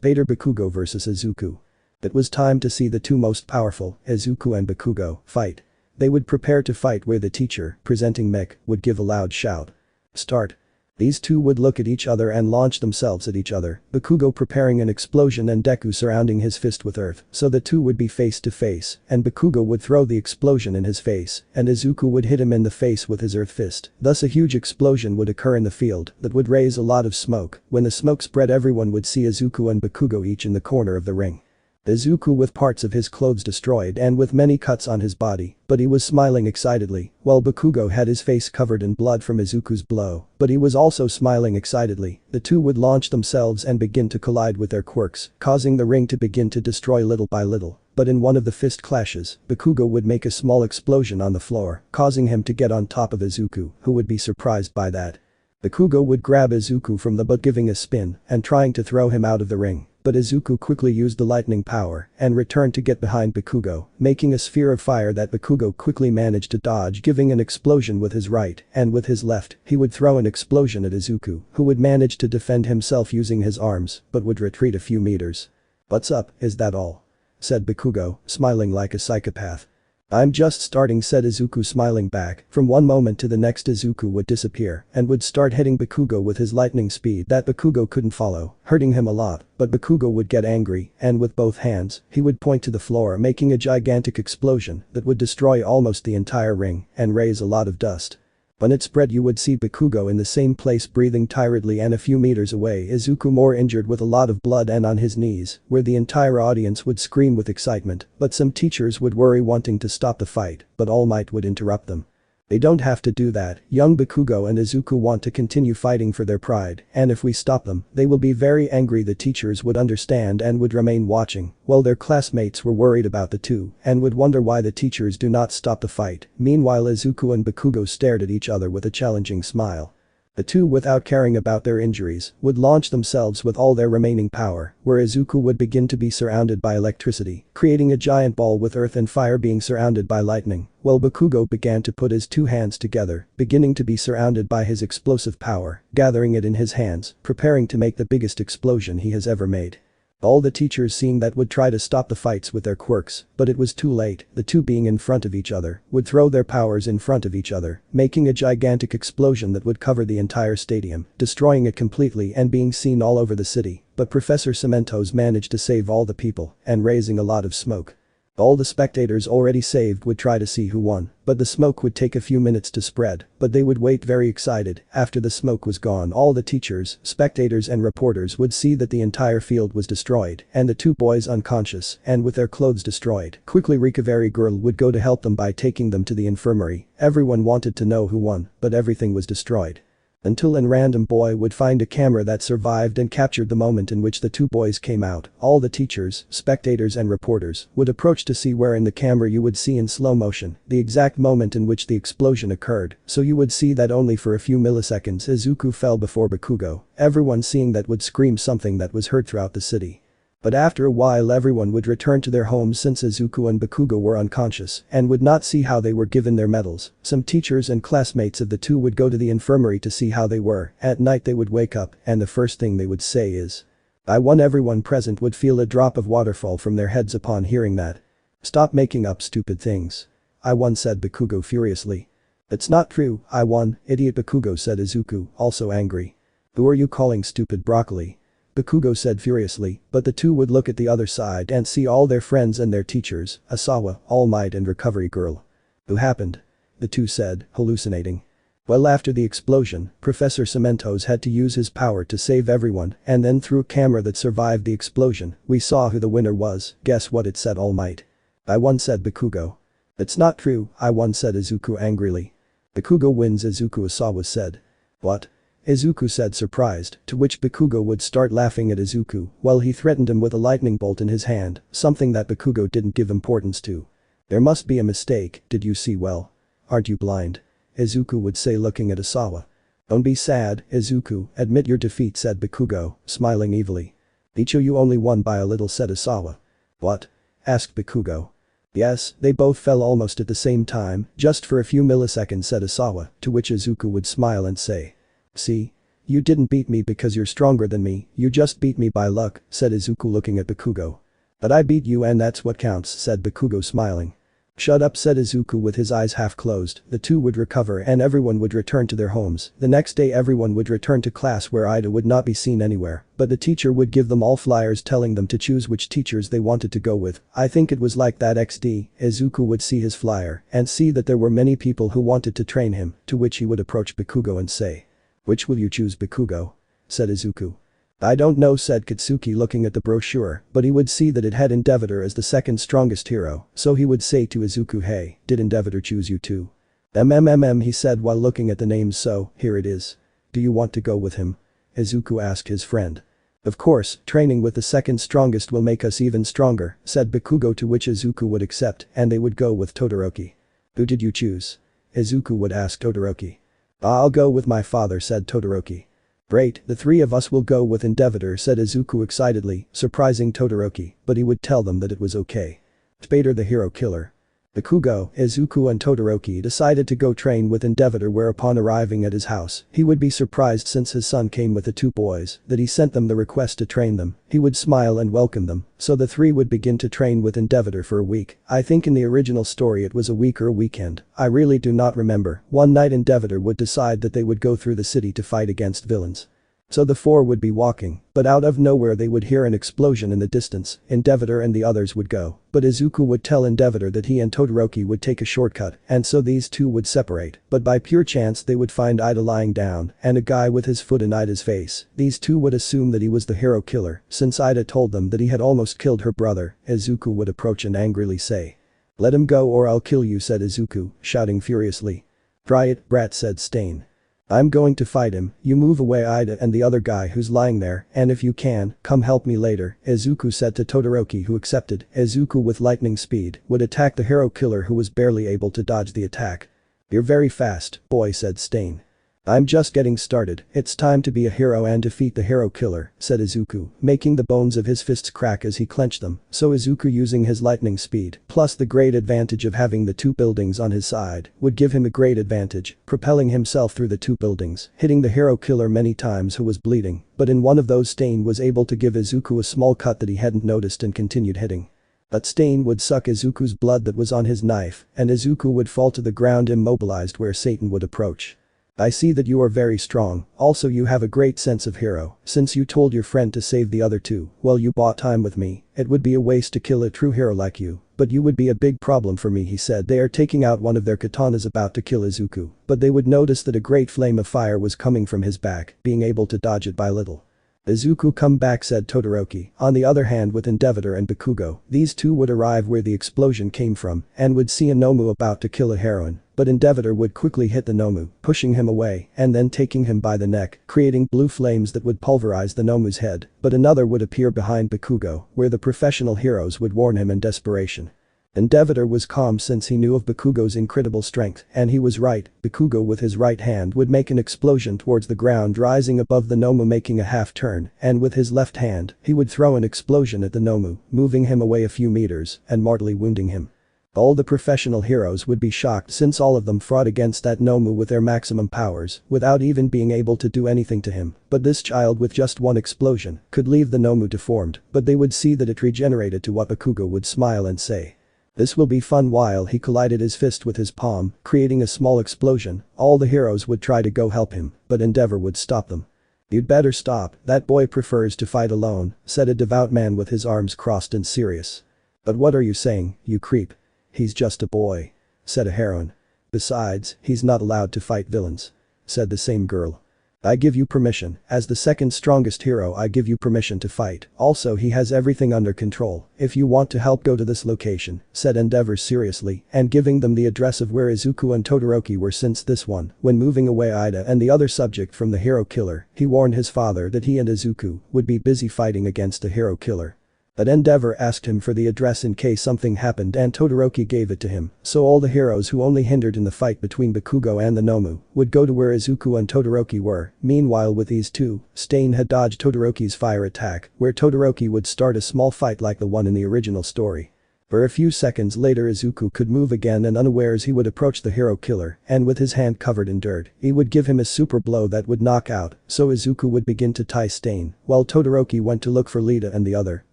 Vader Bakugo vs IZUKU. It was time to see the two most powerful, IZUKU and Bakugo, fight. They would prepare to fight, where the teacher, presenting mech, would give a loud shout. "Start." These two would look at each other and launch themselves at each other, Bakugo preparing an explosion and Deku surrounding his fist with earth, so the two would be face to face, and Bakugo would throw the explosion in his face, and IZUKU would hit him in the face with his earth fist. Thus a huge explosion would occur in the field that would raise a lot of smoke. When the smoke spread, everyone would see IZUKU and Bakugo each in the corner of the ring. IZUKU with parts of his clothes destroyed and with many cuts on his body, but he was smiling excitedly, while Bakugo had his face covered in blood from IZUKU's blow, but he was also smiling excitedly. The two would launch themselves and begin to collide with their quirks, causing the ring to begin to destroy little by little. But in one of the fist clashes, Bakugo would make a small explosion on the floor, causing him to get on top of IZUKU, who would be surprised by that. Bakugo would grab IZUKU from the butt, giving a spin and trying to throw him out of the ring. But IZUKU quickly used the lightning power and returned to get behind Bakugo, making a sphere of fire that Bakugo quickly managed to dodge, giving an explosion with his right, and with his left, he would throw an explosion at IZUKU, who would manage to defend himself using his arms, but would retreat a few meters. "What's up, is that all?" said Bakugo, smiling like a psychopath. "I'm just starting," said IZUKU, smiling back. From one moment to the next, IZUKU would disappear and would start hitting Bakugo with his lightning speed that Bakugo couldn't follow, hurting him a lot, but Bakugo would get angry and with both hands, he would point to the floor, making a gigantic explosion that would destroy almost the entire ring and raise a lot of dust. When it spread, you would see Bakugo in the same place breathing tiredly, and a few meters away IZUKU more injured with a lot of blood and on his knees, where the entire audience would scream with excitement, but some teachers would worry, wanting to stop the fight, but All Might would interrupt them. "They don't have to do that. Young Bakugo and IZUKU want to continue fighting for their pride, and if we stop them, they will be very angry." The teachers would understand and would remain watching, while their classmates were worried about the two and would wonder why the teachers do not stop the fight. Meanwhile, IZUKU and Bakugo stared at each other with a challenging smile. The two, without caring about their injuries, would launch themselves with all their remaining power, where IZUKU would begin to be surrounded by electricity, creating a giant ball with earth and fire being surrounded by lightning, while Bakugo began to put his two hands together, beginning to be surrounded by his explosive power, gathering it in his hands, preparing to make the biggest explosion he has ever made. All the teachers, seeing that, would try to stop the fights with their quirks, but it was too late. The two, being in front of each other, would throw their powers in front of each other, making a gigantic explosion that would cover the entire stadium, destroying it completely and being seen all over the city, but Professor Cementos managed to save all the people and raising a lot of smoke. All the spectators already saved would try to see who won, but the smoke would take a few minutes to spread, but they would wait very excited. After the smoke was gone, all the teachers, spectators and reporters would see that the entire field was destroyed and the two boys unconscious and with their clothes destroyed. Quickly recovery girl would go to help them by taking them to the infirmary. Everyone wanted to know who won, but everything was destroyed. Until a random boy would find a camera that survived and captured the moment in which the two boys came out. All the teachers, spectators and reporters would approach to see where in the camera you would see in slow motion the exact moment in which the explosion occurred, so you would see that only for a few milliseconds IZUKU fell before Bakugo. Everyone seeing that would scream something that was heard throughout the city. But after a while everyone would return to their homes since IZUKU and Bakugo were unconscious and would not see how they were given their medals. Some teachers and classmates of the two would go to the infirmary to see how they were. At night they would wake up and the first thing they would say is, "I won." Everyone present would feel a drop of water fall from their heads upon hearing that. "Stop making up stupid things." "I won," said Bakugo furiously. "It's not true, I won, idiot," Bakugo said. IZUKU, also angry. "Who are you calling stupid, broccoli?" Bakugo said furiously, but the two would look at the other side and see all their friends and their teachers, Asawa, Almight and Recovery Girl. "Who happened?" the two said, hallucinating. "Well, after the explosion, Professor Cementos had to use his power to save everyone and then through a camera that survived the explosion, we saw who the winner was." "Guess what?" it said Almight. "I won," said Bakugo. "It's not true, I won," said IZUKU angrily. "Bakugo wins," IZUKU, Asawa said. "What?" IZUKU said surprised, to which Bakugo would start laughing at IZUKU while he threatened him with a lightning bolt in his hand, something that Bakugo didn't give importance to. "There must be a mistake, did you see well? Aren't you blind?" IZUKU would say looking at Asawa. "Don't be sad, IZUKU, admit your defeat," said Bakugo, smiling evilly. "Icho, you only won by a little," said Asawa. "What?" asked Bakugo. "Yes, they both fell almost at the same time, just for a few milliseconds," said Asawa, to which IZUKU would smile and say. "See? You didn't beat me because you're stronger than me, you just beat me by luck," said IZUKU looking at Bakugo. "But I beat you and that's what counts," said Bakugo smiling. "Shut up," said IZUKU with his eyes half closed. The two would recover and everyone would return to their homes. The next day everyone would return to class where Ida would not be seen anywhere, but the teacher would give them all flyers telling them to choose which teachers they wanted to go with. I think it was like that XD. IZUKU would see his flyer and see that there were many people who wanted to train him, to which he would approach Bakugo and say, "Which will you choose, Bakugo?" said IZUKU. "I don't know," said Katsuki looking at the brochure, but he would see that it had Endeavor as the second strongest hero, so he would say to IZUKU, "Hey, did Endeavor choose you too?" He said while looking at the names. "So, here it is. Do you want to go with him?" IZUKU asked his friend. "Of course, training with the second strongest will make us even stronger," said Bakugo, to which IZUKU would accept and they would go with Todoroki. "Who did you choose?" IZUKU would ask Todoroki. "I'll go with my father," said Todoroki. "Great, the three of us will go with Endeavor," said IZUKU excitedly, surprising Todoroki, but he would tell them that it was okay. Spader the hero killer. Bakugo, IZUKU and Todoroki decided to go train with Endeavor, whereupon arriving at his house, he would be surprised since his son came with the two boys that he sent them the request to train them. He would smile and welcome them, so the three would begin to train with Endeavor for a week. I think in the original story it was a week or a weekend, I really do not remember. One night Endeavor would decide that they would go through the city to fight against villains. So the four would be walking, but out of nowhere they would hear an explosion in the distance. Endeavor and the others would go, but IZUKU would tell Endeavor that he and Todoroki would take a shortcut, and so these two would separate, but by pure chance they would find Ida lying down and a guy with his foot in Ida's face. These two would assume that he was the hero killer, since Ida told them that he had almost killed her brother. IZUKU would approach and angrily say, "Let him go or I'll kill you," said IZUKU, shouting furiously. "Try it, brat," said Stain. "I'm going to fight him, you move away Ida and the other guy who's lying there, and if you can, come help me later," IZUKU said to Todoroki, who accepted. IZUKU with lightning speed would attack the hero killer who was barely able to dodge the attack. "You're very fast, boy," said Stain. "I'm just getting started, it's time to be a hero and defeat the hero killer," said IZUKU, making the bones of his fists crack as he clenched them. So IZUKU, using his lightning speed, plus the great advantage of having the two buildings on his side, would give him a great advantage, propelling himself through the two buildings, hitting the hero killer many times who was bleeding, but in one of those Stain was able to give IZUKU a small cut that he hadn't noticed and continued hitting. But Stain would suck IZUKU's blood that was on his knife, and IZUKU would fall to the ground immobilized, where Satan would approach. I see that you are very strong, also you have a great sense of hero, since you told your friend to save the other two, well you bought time with me, it would be a waste to kill a true hero like you, but you would be a big problem for me he said. They are taking out one of their katanas about to kill IZUKU, but they would notice that a great flame of fire was coming from his back, being able to dodge it by little. IZUKU come back said Todoroki. On the other hand with Endeavor and Bakugo, these two would arrive where the explosion came from and would see a Nomu about to kill a heroine, but Endeavor would quickly hit the Nomu, pushing him away and then taking him by the neck, creating blue flames that would pulverize the Nomu's head, but another would appear behind Bakugo, where the professional heroes would warn him in desperation. Endeavor was calm since he knew of Bakugo's incredible strength, and he was right, Bakugo with his right hand would make an explosion towards the ground rising above the Nomu making a half turn, and with his left hand, he would throw an explosion at the Nomu, moving him away a few meters and mortally wounding him. All the professional heroes would be shocked since all of them fought against that Nomu with their maximum powers without even being able to do anything to him, but this child with just one explosion could leave the Nomu deformed, but they would see that it regenerated to what Bakugo would smile and say. This will be fun while he collided his fist with his palm, creating a small explosion. All the heroes would try to go help him, but Endeavor would stop them. You'd better stop, that boy prefers to fight alone, said a devout man with his arms crossed and serious. But what are you saying, you creep? He's just a boy, said a heroine. Besides, he's not allowed to fight villains, said the same girl. I give you permission, as the second strongest hero I give you permission to fight, also he has everything under control, if you want to help go to this location, said Endeavor seriously, and giving them the address of where IZUKU and Todoroki were since this one, when moving away Ida and the other subject from the hero killer, he warned his father that he and IZUKU would be busy fighting against the hero killer. But Endeavor asked him for the address in case something happened and Todoroki gave it to him, so all the heroes who only hindered in the fight between Bakugo and the Nomu would go to where IZUKU and Todoroki were. Meanwhile with these two, Stain had dodged Todoroki's fire attack, where Todoroki would start a small fight like the one in the original story. For a few seconds later IZUKU could move again and unawares he would approach the hero killer and with his hand covered in dirt, he would give him a super blow that would knock out, so IZUKU would begin to tie Stain, while Todoroki went to look for Lita and the other,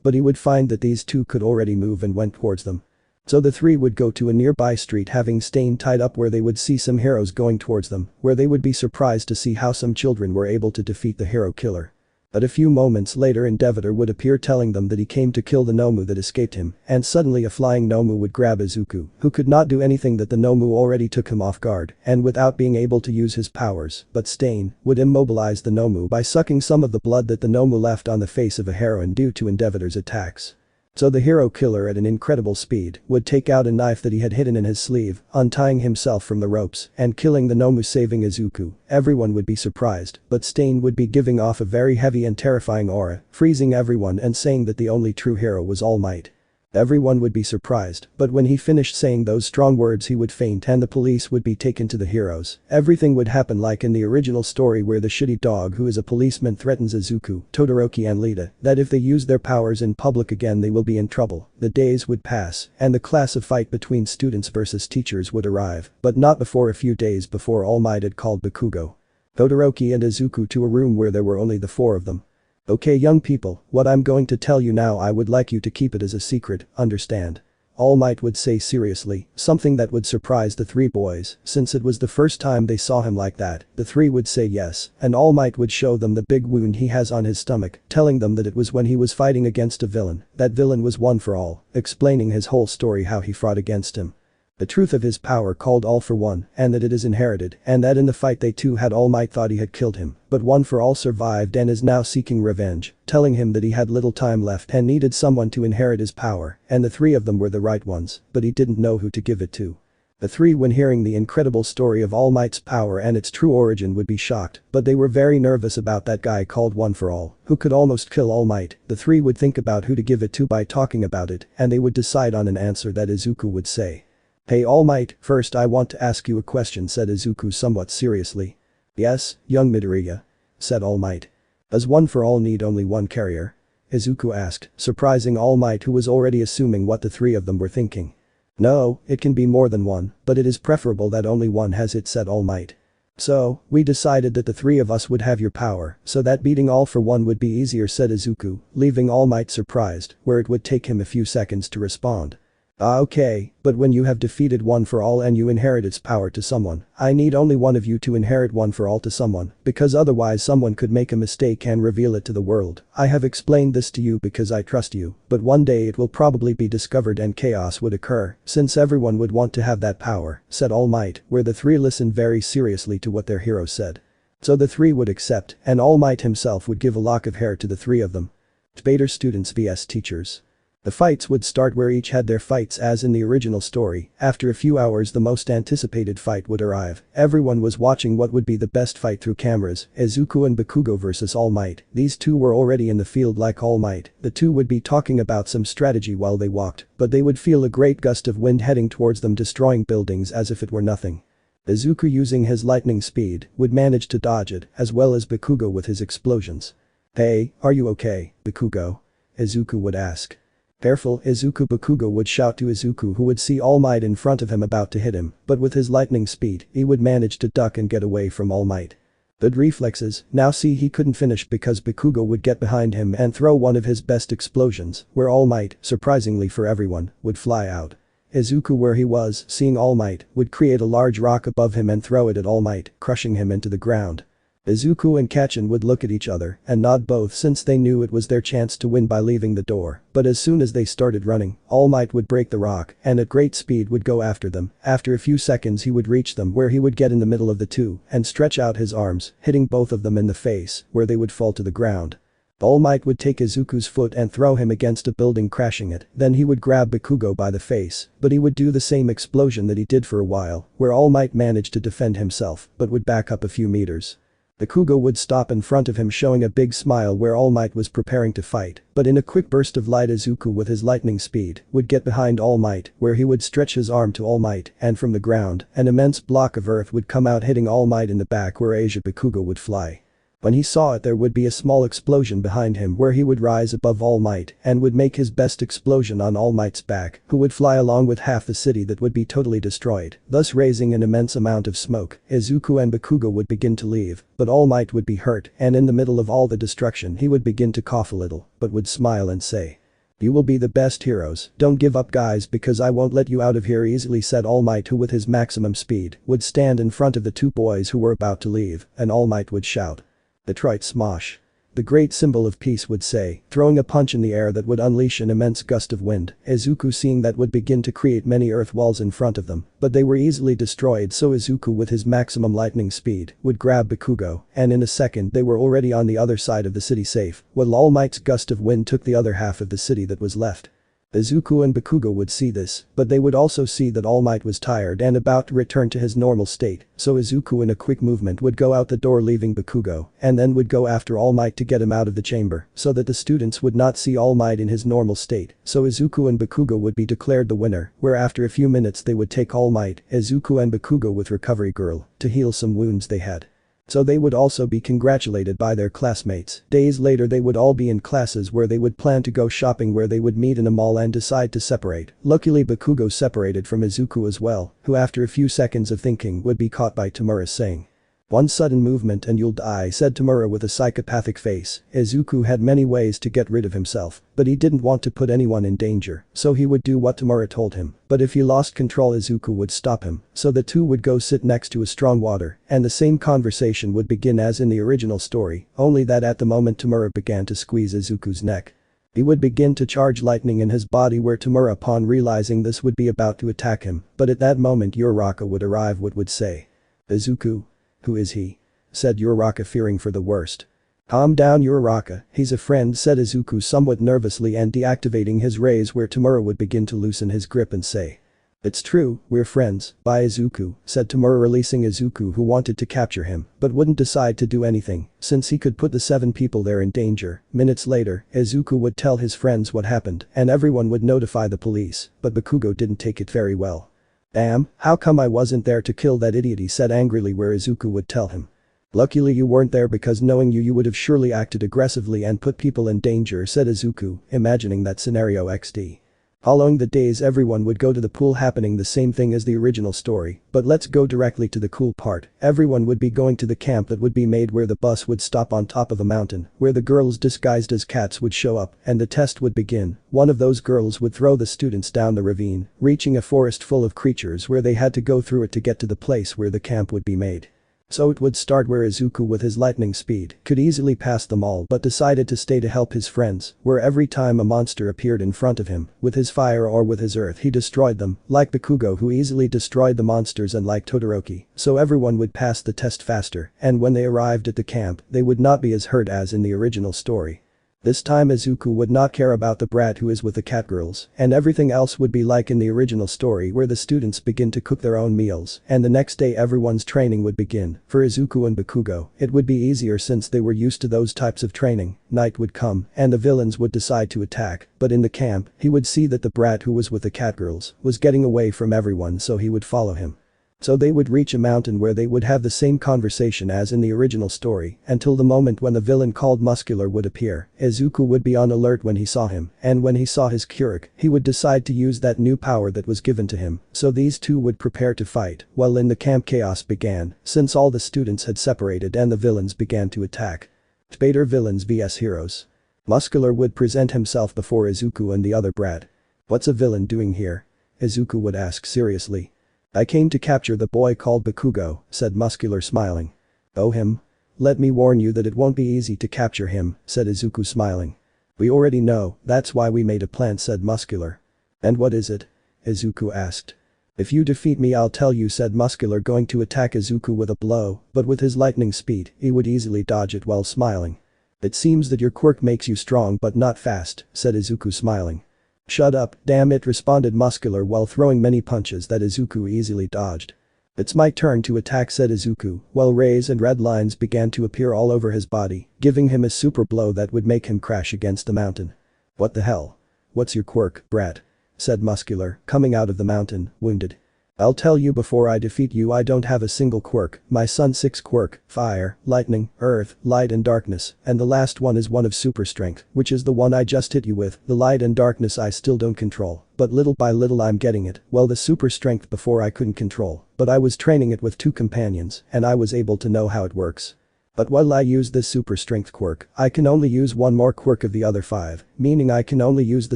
but he would find that these two could already move and went towards them. So the three would go to a nearby street having Stain tied up where they would see some heroes going towards them, where they would be surprised to see how some children were able to defeat the hero killer. But a few moments later Endeavor would appear telling them that he came to kill the Nomu that escaped him, and suddenly a flying Nomu would grab IZUKU, who could not do anything that the Nomu already took him off guard, and without being able to use his powers, but Stain would immobilize the Nomu by sucking some of the blood that the Nomu left on the face of a heroine due to Endeavor's attacks. So the hero killer at an incredible speed would take out a knife that he had hidden in his sleeve, untying himself from the ropes and killing the Nomu saving IZUKU. Everyone would be surprised, but Stain would be giving off a very heavy and terrifying aura, freezing everyone and saying that the only true hero was All Might. Everyone would be surprised, but when he finished saying those strong words he would faint and the police would be taken to the heroes. Everything would happen like in the original story where the shitty dog who is a policeman threatens IZUKU, Todoroki and Lita, that if they use their powers in public again they will be in trouble. The days would pass, and the class of fight between students versus teachers would arrive, but not before a few days before All Might had called Bakugo, Todoroki and IZUKU to a room where there were only the four of them. Okay young people, what I'm going to tell you now I would like you to keep it as a secret, understand? All Might would say seriously, something that would surprise the three boys, since it was the first time they saw him like that. The three would say yes, and All Might would show them the big wound he has on his stomach, telling them that it was when he was fighting against a villain, that villain was One for All, explaining his whole story how he fought against him. The truth of his power called All for One, and that it is inherited, and that in the fight they two had All Might thought he had killed him, but One for All survived and is now seeking revenge, telling him that he had little time left and needed someone to inherit his power, and the three of them were the right ones, but he didn't know who to give it to. The three when hearing the incredible story of All Might's power and its true origin would be shocked, but they were very nervous about that guy called One for All, who could almost kill All Might. The three would think about who to give it to by talking about it, and they would decide on an answer that IZUKU would say. Hey All Might, first I want to ask you a question, said IZUKU somewhat seriously. Yes, young Midoriya, said All Might. Does One for All need only one carrier? IZUKU asked, surprising All Might who was already assuming what the three of them were thinking. No, it can be more than one, but it is preferable that only one has it, said All Might. So, we decided that the three of us would have your power, so that beating All for One would be easier, said IZUKU, leaving All Might surprised, where it would take him a few seconds to respond. Ah, okay, but when you have defeated One for All and you inherit its power to someone, I need only one of you to inherit One for All to someone, because otherwise someone could make a mistake and reveal it to the world. I have explained this to you because I trust you, but one day it will probably be discovered and chaos would occur, since everyone would want to have that power, said All Might, where the three listened very seriously to what their hero said. So the three would accept, and All Might himself would give a lock of hair to the three of them. Debater students vs teachers. The fights would start where each had their fights as in the original story. After a few hours the most anticipated fight would arrive. Everyone was watching what would be the best fight through cameras. IZUKU and Bakugo versus All Might. These two were already in the field like All Might. The two would be talking about some strategy while they walked, but they would feel a great gust of wind heading towards them, destroying buildings as if it were nothing. IZUKU, using his lightning speed, would manage to dodge it, as well as Bakugo with his explosions. "Hey, are you okay, Bakugo?" IZUKU would ask. "Careful, Izuku." Bakugo would shout to Izuku, who would see All Might in front of him about to hit him, but with his lightning speed, he would manage to duck and get away from All Might. Good reflexes. Now see, he couldn't finish because Bakugo would get behind him and throw one of his best explosions, where All Might, surprisingly for everyone, would fly out. Izuku, where he was, seeing All Might, would create a large rock above him and throw it at All Might, crushing him into the ground. Izuku and Kaisen would look at each other and nod both since they knew it was their chance to win by leaving the door, but as soon as they started running, All Might would break the rock and at great speed would go after them. After a few seconds he would reach them, where he would get in the middle of the two and stretch out his arms, hitting both of them in the face, where they would fall to the ground. All Might would take Izuku's foot and throw him against a building, crashing it. Then he would grab Bakugo by the face, but he would do the same explosion that he did for a while, where All Might managed to defend himself but would back up a few meters. Bakugo would stop in front of him, showing a big smile, where All Might was preparing to fight, but in a quick burst of light Izuku with his lightning speed would get behind All Might, where he would stretch his arm to All Might, and from the ground, an immense block of earth would come out, hitting All Might in the back, where Bakugo would fly. When he saw it, there would be a small explosion behind him, where he would rise above All Might and would make his best explosion on All Might's back, who would fly along with half the city that would be totally destroyed, thus raising an immense amount of smoke. Izuku and Bakugo would begin to leave, but All Might would be hurt, and in the middle of all the destruction he would begin to cough a little, but would smile and say, "You will be the best heroes, don't give up guys, because I won't let you out of here easily," said All Might, who with his maximum speed would stand in front of the two boys who were about to leave, and All Might would shout, "Detroit Smosh." The great symbol of peace, would say, throwing a punch in the air that would unleash an immense gust of wind. Izuku, seeing that, would begin to create many earth walls in front of them, but they were easily destroyed, so Izuku with his maximum lightning speed would grab Bakugo, and in a second they were already on the other side of the city safe, while All Might's gust of wind took the other half of the city that was left. Izuku and Bakugo would see this, but they would also see that All Might was tired and about to return to his normal state, so Izuku in a quick movement would go out the door leaving Bakugo, and then would go after All Might to get him out of the chamber, so that the students would not see All Might in his normal state, so Izuku and Bakugo would be declared the winner, where after a few minutes they would take All Might, Izuku and Bakugo with Recovery Girl, to heal some wounds they had. So they would also be congratulated by their classmates. Days later they would all be in classes where they would plan to go shopping, where they would meet in a mall and decide to separate. Luckily Bakugo separated from Izuku as well, who after a few seconds of thinking would be caught by Tamura saying, "One sudden movement and you'll die," said Tamura with a psychopathic face. Izuku had many ways to get rid of himself, but he didn't want to put anyone in danger, so he would do what Tamura told him, but if he lost control Izuku would stop him, so the two would go sit next to a strong water, and the same conversation would begin as in the original story, only that at the moment Tamura began to squeeze Izuku's neck. He would begin to charge lightning in his body, where Tamura, upon realizing this, would be about to attack him, but at that moment Uraraka would arrive, would say, "Izuku? Who is he?" said Uraraka, fearing for the worst. "Calm down, Uraraka, he's a friend," said Izuku somewhat nervously and deactivating his rays, where Tamura would begin to loosen his grip and say, "It's true, we're friends, bye Izuku," said Tamura, releasing Izuku, who wanted to capture him but wouldn't decide to do anything since he could put the 7 people there in danger. Minutes later, Izuku would tell his friends what happened and everyone would notify the police, but Bakugo didn't take it very well. "Damn, how come I wasn't there to kill that idiot?" he said angrily, where Izuku would tell him, "Luckily you weren't there, because knowing you would have surely acted aggressively and put people in danger," said Izuku, imagining that scenario XD. Following the days everyone would go to the pool, happening the same thing as the original story, but let's go directly to the cool part. Everyone would be going to the camp that would be made where the bus would stop on top of a mountain, where the girls disguised as cats would show up, and the test would begin. One of those girls would throw the students down the ravine, reaching a forest full of creatures where they had to go through it to get to the place where the camp would be made. So it would start where IZUKU with his lightning speed could easily pass them all but decided to stay to help his friends, where every time a monster appeared in front of him, with his fire or with his earth he destroyed them, like Bakugo who easily destroyed the monsters, and like Todoroki, so everyone would pass the test faster, and when they arrived at the camp they would not be as hurt as in the original story. This time IZUKU would not care about the brat who is with the catgirls, and everything else would be like in the original story where the students begin to cook their own meals, and the next day everyone's training would begin. For IZUKU and Bakugo, it would be easier since they were used to those types of training. Night would come, and the villains would decide to attack, but in the camp, he would see that the brat who was with the catgirls was getting away from everyone, so he would follow him. So they would reach a mountain where they would have the same conversation as in the original story, until the moment when the villain called Muscular would appear. IZUKU would be on alert when he saw him, and when he saw his Quirk, he would decide to use that new power that was given to him, so these two would prepare to fight. While in the camp chaos began, since all the students had separated and the villains began to attack. Spader villains vs heroes. Muscular would present himself before IZUKU and the other brat. "What's a villain doing here?" IZUKU would ask seriously. "I came to capture the boy called Bakugo," said Muscular smiling. "Oh, him? Let me warn you that it won't be easy to capture him," said IZUKU smiling. "We already know, that's why we made a plan," said Muscular. "And what is it?" IZUKU asked. "If you defeat me I'll tell you," said Muscular, going to attack IZUKU with a blow, but with his lightning speed, he would easily dodge it while smiling. "It seems that your quirk makes you strong but not fast," said IZUKU smiling. "Shut up, damn it," responded Muscular while throwing many punches that IZUKU easily dodged. "It's my turn to attack," said IZUKU, while rays and red lines began to appear all over his body, giving him a super blow that would make him crash against the mountain. "What the hell? What's your quirk, brat?" said Muscular, coming out of the mountain, wounded. "I'll tell you before I defeat you, I don't have a single quirk. My son's 6 quirk: fire, lightning, earth, light and darkness, and the last one is one of super strength, which is the one I just hit you with. The light and darkness I still don't control, but little by little I'm getting it. Well, the super strength before I couldn't control, but I was training it with 2 companions and I was able to know how it works. But while I use this super strength quirk, I can only use one more quirk of the other 5, meaning I can only use the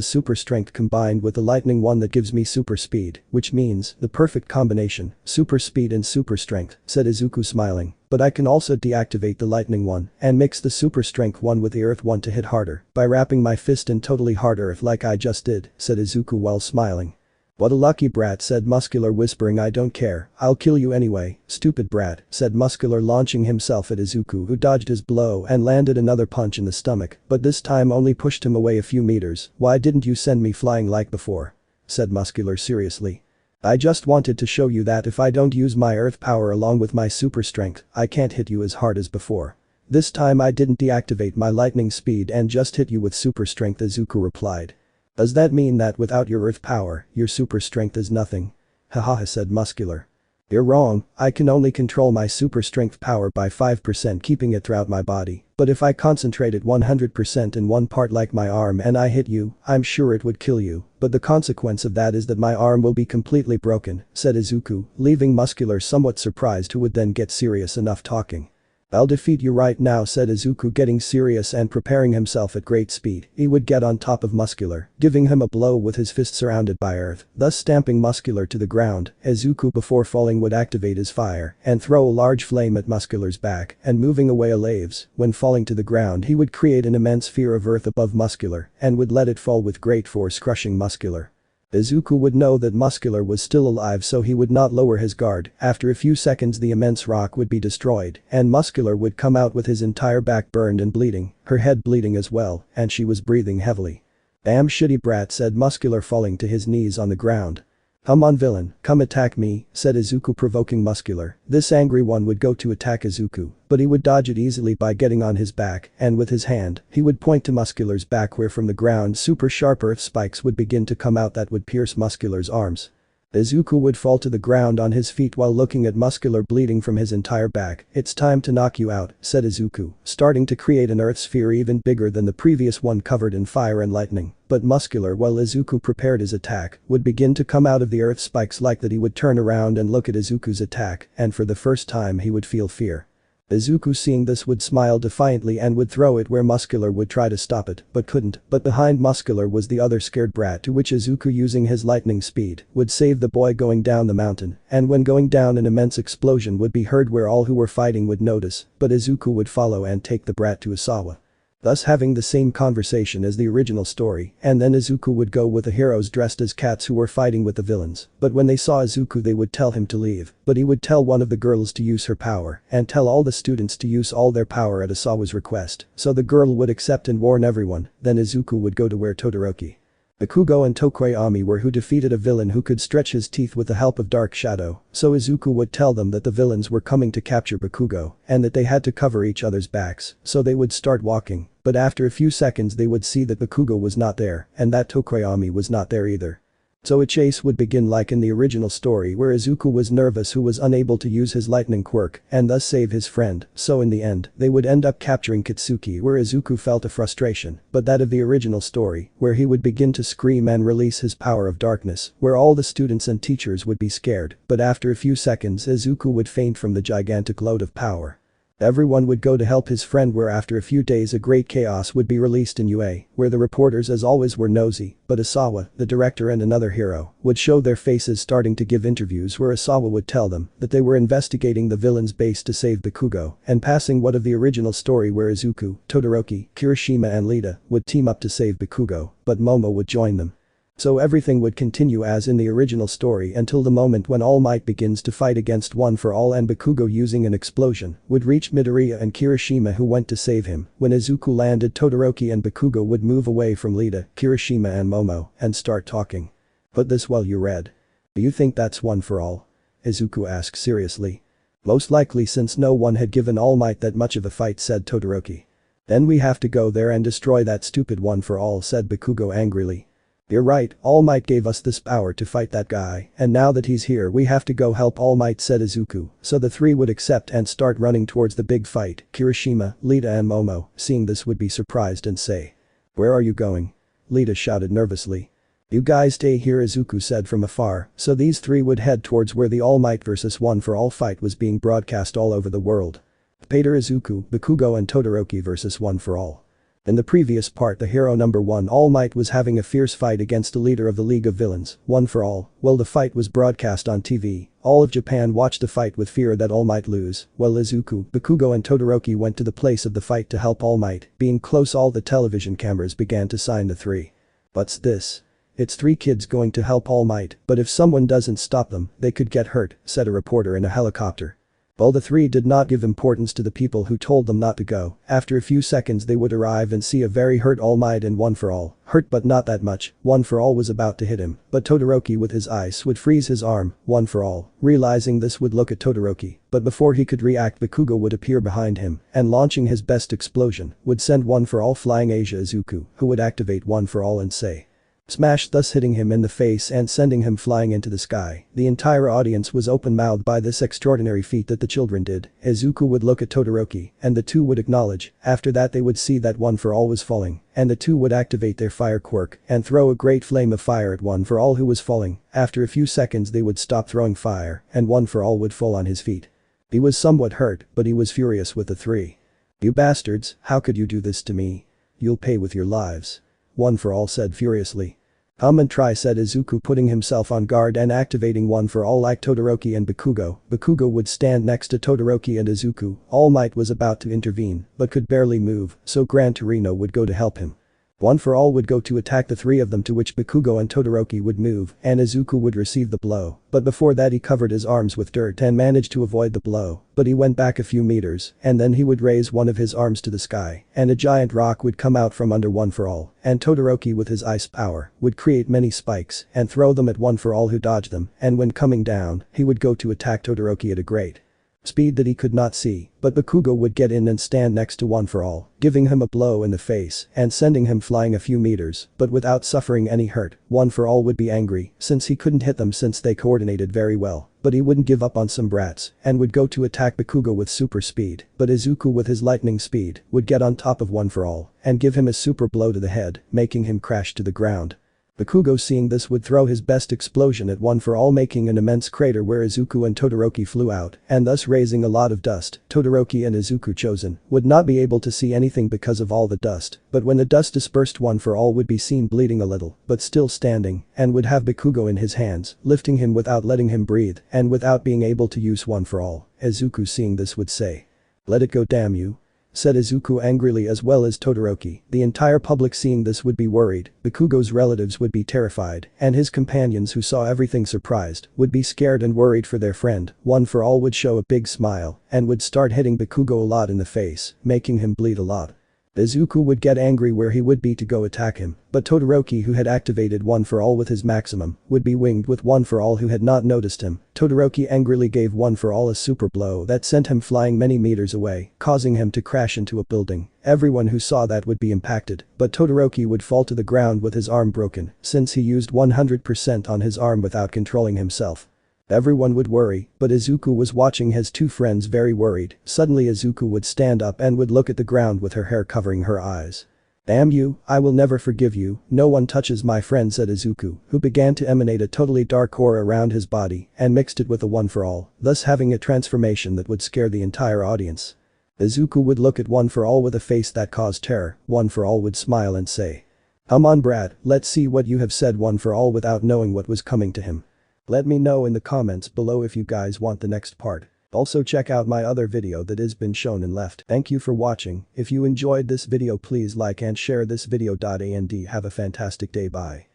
super strength combined with the lightning one that gives me super speed, which means the perfect combination, super speed and super strength," said IZUKU smiling. "But I can also deactivate the lightning one and mix the super strength one with the earth one to hit harder by wrapping my fist in totally hard earth like I just did," said IZUKU while smiling. "What a lucky brat," said Muscular, whispering, "I don't care, I'll kill you anyway, stupid brat," said Muscular, launching himself at IZUKU, who dodged his blow and landed another punch in the stomach, but this time only pushed him away a few meters. "Why didn't you send me flying like before?" said Muscular seriously. "I just wanted to show you that if I don't use my earth power along with my super strength, I can't hit you as hard as before. This time I didn't deactivate my lightning speed and just hit you with super strength," IZUKU replied. "Does that mean that without your earth power, your super strength is nothing?" "Haha," said Muscular. "You're wrong, I can only control my super strength power by 5%, keeping it throughout my body, but if I concentrate it 100% in one part like my arm and I hit you, I'm sure it would kill you, but the consequence of that is that my arm will be completely broken," said IZUKU, leaving Muscular somewhat surprised, who would then get serious enough talking. "I'll defeat you right now," said IZUKU, getting serious and preparing himself at great speed. He would get on top of Muscular, giving him a blow with his fist surrounded by earth, thus stamping Muscular to the ground. IZUKU before falling would activate his fire and throw a large flame at Muscular's back and moving away a laves. When falling to the ground he would create an immense sphere of earth above Muscular and would let it fall with great force, crushing Muscular. IZUKU would know that Muscular was still alive, so he would not lower his guard. After a few seconds the immense rock would be destroyed and Muscular would come out with his entire back burned and bleeding, her head bleeding as well, and she was breathing heavily. "Damn shitty brat," said Muscular, falling to his knees on the ground. "Come on villain, come attack me," said IZUKU, provoking Muscular. This angry one would go to attack IZUKU, but he would dodge it easily by getting on his back and with his hand, he would point to Muscular's back where from the ground super sharp earth spikes would begin to come out that would pierce Muscular's arms. Izuku would fall to the ground on his feet while looking at Muscular bleeding from his entire back. "It's time to knock you out," said Izuku, starting to create an earth sphere even bigger than the previous one covered in fire and lightning. But Muscular, while Izuku prepared his attack, would begin to come out of the earth spikes like that. He would turn around and look at Izuku's attack, and for the first time he would feel fear. Izuku, seeing this, would smile defiantly and would throw it where Muscular would try to stop it, but couldn't. But behind Muscular was the other scared brat, to which Izuku, using his lightning speed, would save the boy going down the mountain, and when going down an immense explosion would be heard where all who were fighting would notice, but Izuku would follow and take the brat to Isawa, thus having the same conversation as the original story, and then Izuku would go with the heroes dressed as cats who were fighting with the villains, but when they saw Izuku they would tell him to leave, but he would tell one of the girls to use her power, and tell all the students to use all their power at Isawa's request, so the girl would accept and warn everyone. Then Izuku would go to where Todoroki, Bakugo and Tokoyami were, who defeated a villain who could stretch his teeth with the help of Dark Shadow, so Izuku would tell them that the villains were coming to capture Bakugo, and that they had to cover each other's backs, so they would start walking, but after a few seconds they would see that Bakugo was not there, and that Tokoyami was not there either. So a chase would begin like in the original story, where Izuku was nervous, who was unable to use his lightning quirk and thus save his friend, so in the end, they would end up capturing Kitsuki, where Izuku felt a frustration, but that of the original story, where he would begin to scream and release his power of darkness, where all the students and teachers would be scared, but after a few seconds Izuku would faint from the gigantic load of power. Everyone would go to help his friend, where after a few days a great chaos would be released in UA, where the reporters as always were nosy, but Isawa, the director and another hero, would show their faces starting to give interviews, where Isawa would tell them that they were investigating the villain's base to save Bakugo, and passing what of the original story, where Izuku, Todoroki, Kirishima and Lita would team up to save Bakugo, but Momo would join them. So everything would continue as in the original story until the moment when All Might begins to fight against One for All, and Bakugo, using an explosion, would reach Midoriya and Kirishima, who went to save him. When Izuku landed, Todoroki and Bakugo would move away from Lita, Kirishima and Momo and start talking. "Put this while you read. Do you think that's One for All?" Izuku asked seriously. "Most likely, since no one had given All Might that much of a fight," said Todoroki. "Then we have to go there and destroy that stupid One for All," said Bakugo angrily. "You're right, All Might gave us this power to fight that guy, and now that he's here we have to go help All Might," said Izuku, so the three would accept and start running towards the big fight. Kirishima, Lita and Momo, seeing this, would be surprised and say, "Where are you going?" Lita shouted nervously. "You guys stay here," Izuku said from afar, so these three would head towards where the All Might vs One for All fight was being broadcast all over the world. Pater, Izuku, Bakugo and Todoroki vs One for All. In the previous part, the hero number 1, All Might, was having a fierce fight against the leader of the League of Villains, One for All. Well, the fight was broadcast on TV. All of Japan watched the fight with fear that All Might lose, while Izuku, Bakugo and Todoroki went to the place of the fight to help All Might. Being close, all the television cameras began to sign the three. "What's this? It's 3 kids going to help All Might, but if someone doesn't stop them, they could get hurt," said a reporter in a helicopter. Well, the three did not give importance to the people who told them not to go. After a few seconds they would arrive and see a very hurt All Might and One for All. Hurt but not that much. One for All was about to hit him, but Todoroki with his ice would freeze his arm. One for All, realizing this, would look at Todoroki, but before he could react, Bakugo would appear behind him and, launching his best explosion, would send One for All flying. Asia Izuku, who would activate One for All and say smash, thus hitting him in the face and sending him flying into the sky. The entire audience was open-mouthed by this extraordinary feat that the children did. Izuku would look at Todoroki and the two would acknowledge. After that they would see that One for All was falling, and the two would activate their fire quirk and throw a great flame of fire at One for All, who was falling. After a few seconds they would stop throwing fire and One for All would fall on his feet. He was somewhat hurt, but he was furious with the three. "You bastards, how could you do this to me? You'll pay with your lives," One for All said furiously. "Come and try," said Izuku, putting himself on guard and activating One for All like Todoroki and Bakugo. Bakugo would stand next to Todoroki and Izuku. All Might was about to intervene, but could barely move, so Gran Torino would go to help him. One for All would go to attack the three of them, to which Bakugo and Todoroki would move and Izuku would receive the blow, but before that he covered his arms with dirt and managed to avoid the blow, but he went back a few meters and then he would raise one of his arms to the sky and a giant rock would come out from under One for All, and Todoroki with his ice power would create many spikes and throw them at One for All, who dodged them, and when coming down he would go to attack Todoroki at a great speed that he could not see, but Bakugo would get in and stand next to One For All, giving him a blow in the face and sending him flying a few meters, but without suffering any hurt. One For All would be angry since he couldn't hit them since they coordinated very well, but he wouldn't give up on some brats and would go to attack Bakugo with super speed, but IZUKU with his lightning speed would get on top of One For All and give him a super blow to the head, making him crash to the ground. Bakugo seeing this would throw his best explosion at One For All, making an immense crater where IZUKU and Todoroki flew out and thus raising a lot of dust. Todoroki and IZUKU chosen would not be able to see anything because of all the dust, but when the dust dispersed One For All would be seen bleeding a little but still standing and would have Bakugo in his hands, lifting him without letting him breathe and without being able to use One For All. IZUKU seeing this would say, "Let it go, damn you," said IZUKU angrily, as well as Todoroki. The entire public seeing this would be worried, Bakugo's relatives would be terrified, and his companions who saw everything surprised would be scared and worried for their friend. One For All would show a big smile and would start hitting Bakugo a lot in the face, making him bleed a lot. IZUKU would get angry where he would be to go attack him, but Todoroki, who had activated One For All with his maximum, would be winged with One For All, who had not noticed him. Todoroki angrily gave One For All a super blow that sent him flying many meters away, causing him to crash into a building. Everyone who saw that would be impacted, but Todoroki would fall to the ground with his arm broken since he used 100% on his arm without controlling himself. Everyone would worry, but IZUKU was watching his two friends very worried. Suddenly IZUKU would stand up and would look at the ground with her hair covering her eyes. "Damn you, I will never forgive you, no one touches my friend," said IZUKU, who began to emanate a totally dark aura around his body and mixed it with a One For All, thus having a transformation that would scare the entire audience. IZUKU would look at One For All with a face that caused terror. One For All would smile and say, "Come on, brat, let's see what you have," said One For All without knowing what was coming to him. Let me know in the comments below if you guys want the next part. Also check out my other video that has been shown and left. Thank you for watching. If you enjoyed this video, please like and share this video. And have a fantastic day. Bye.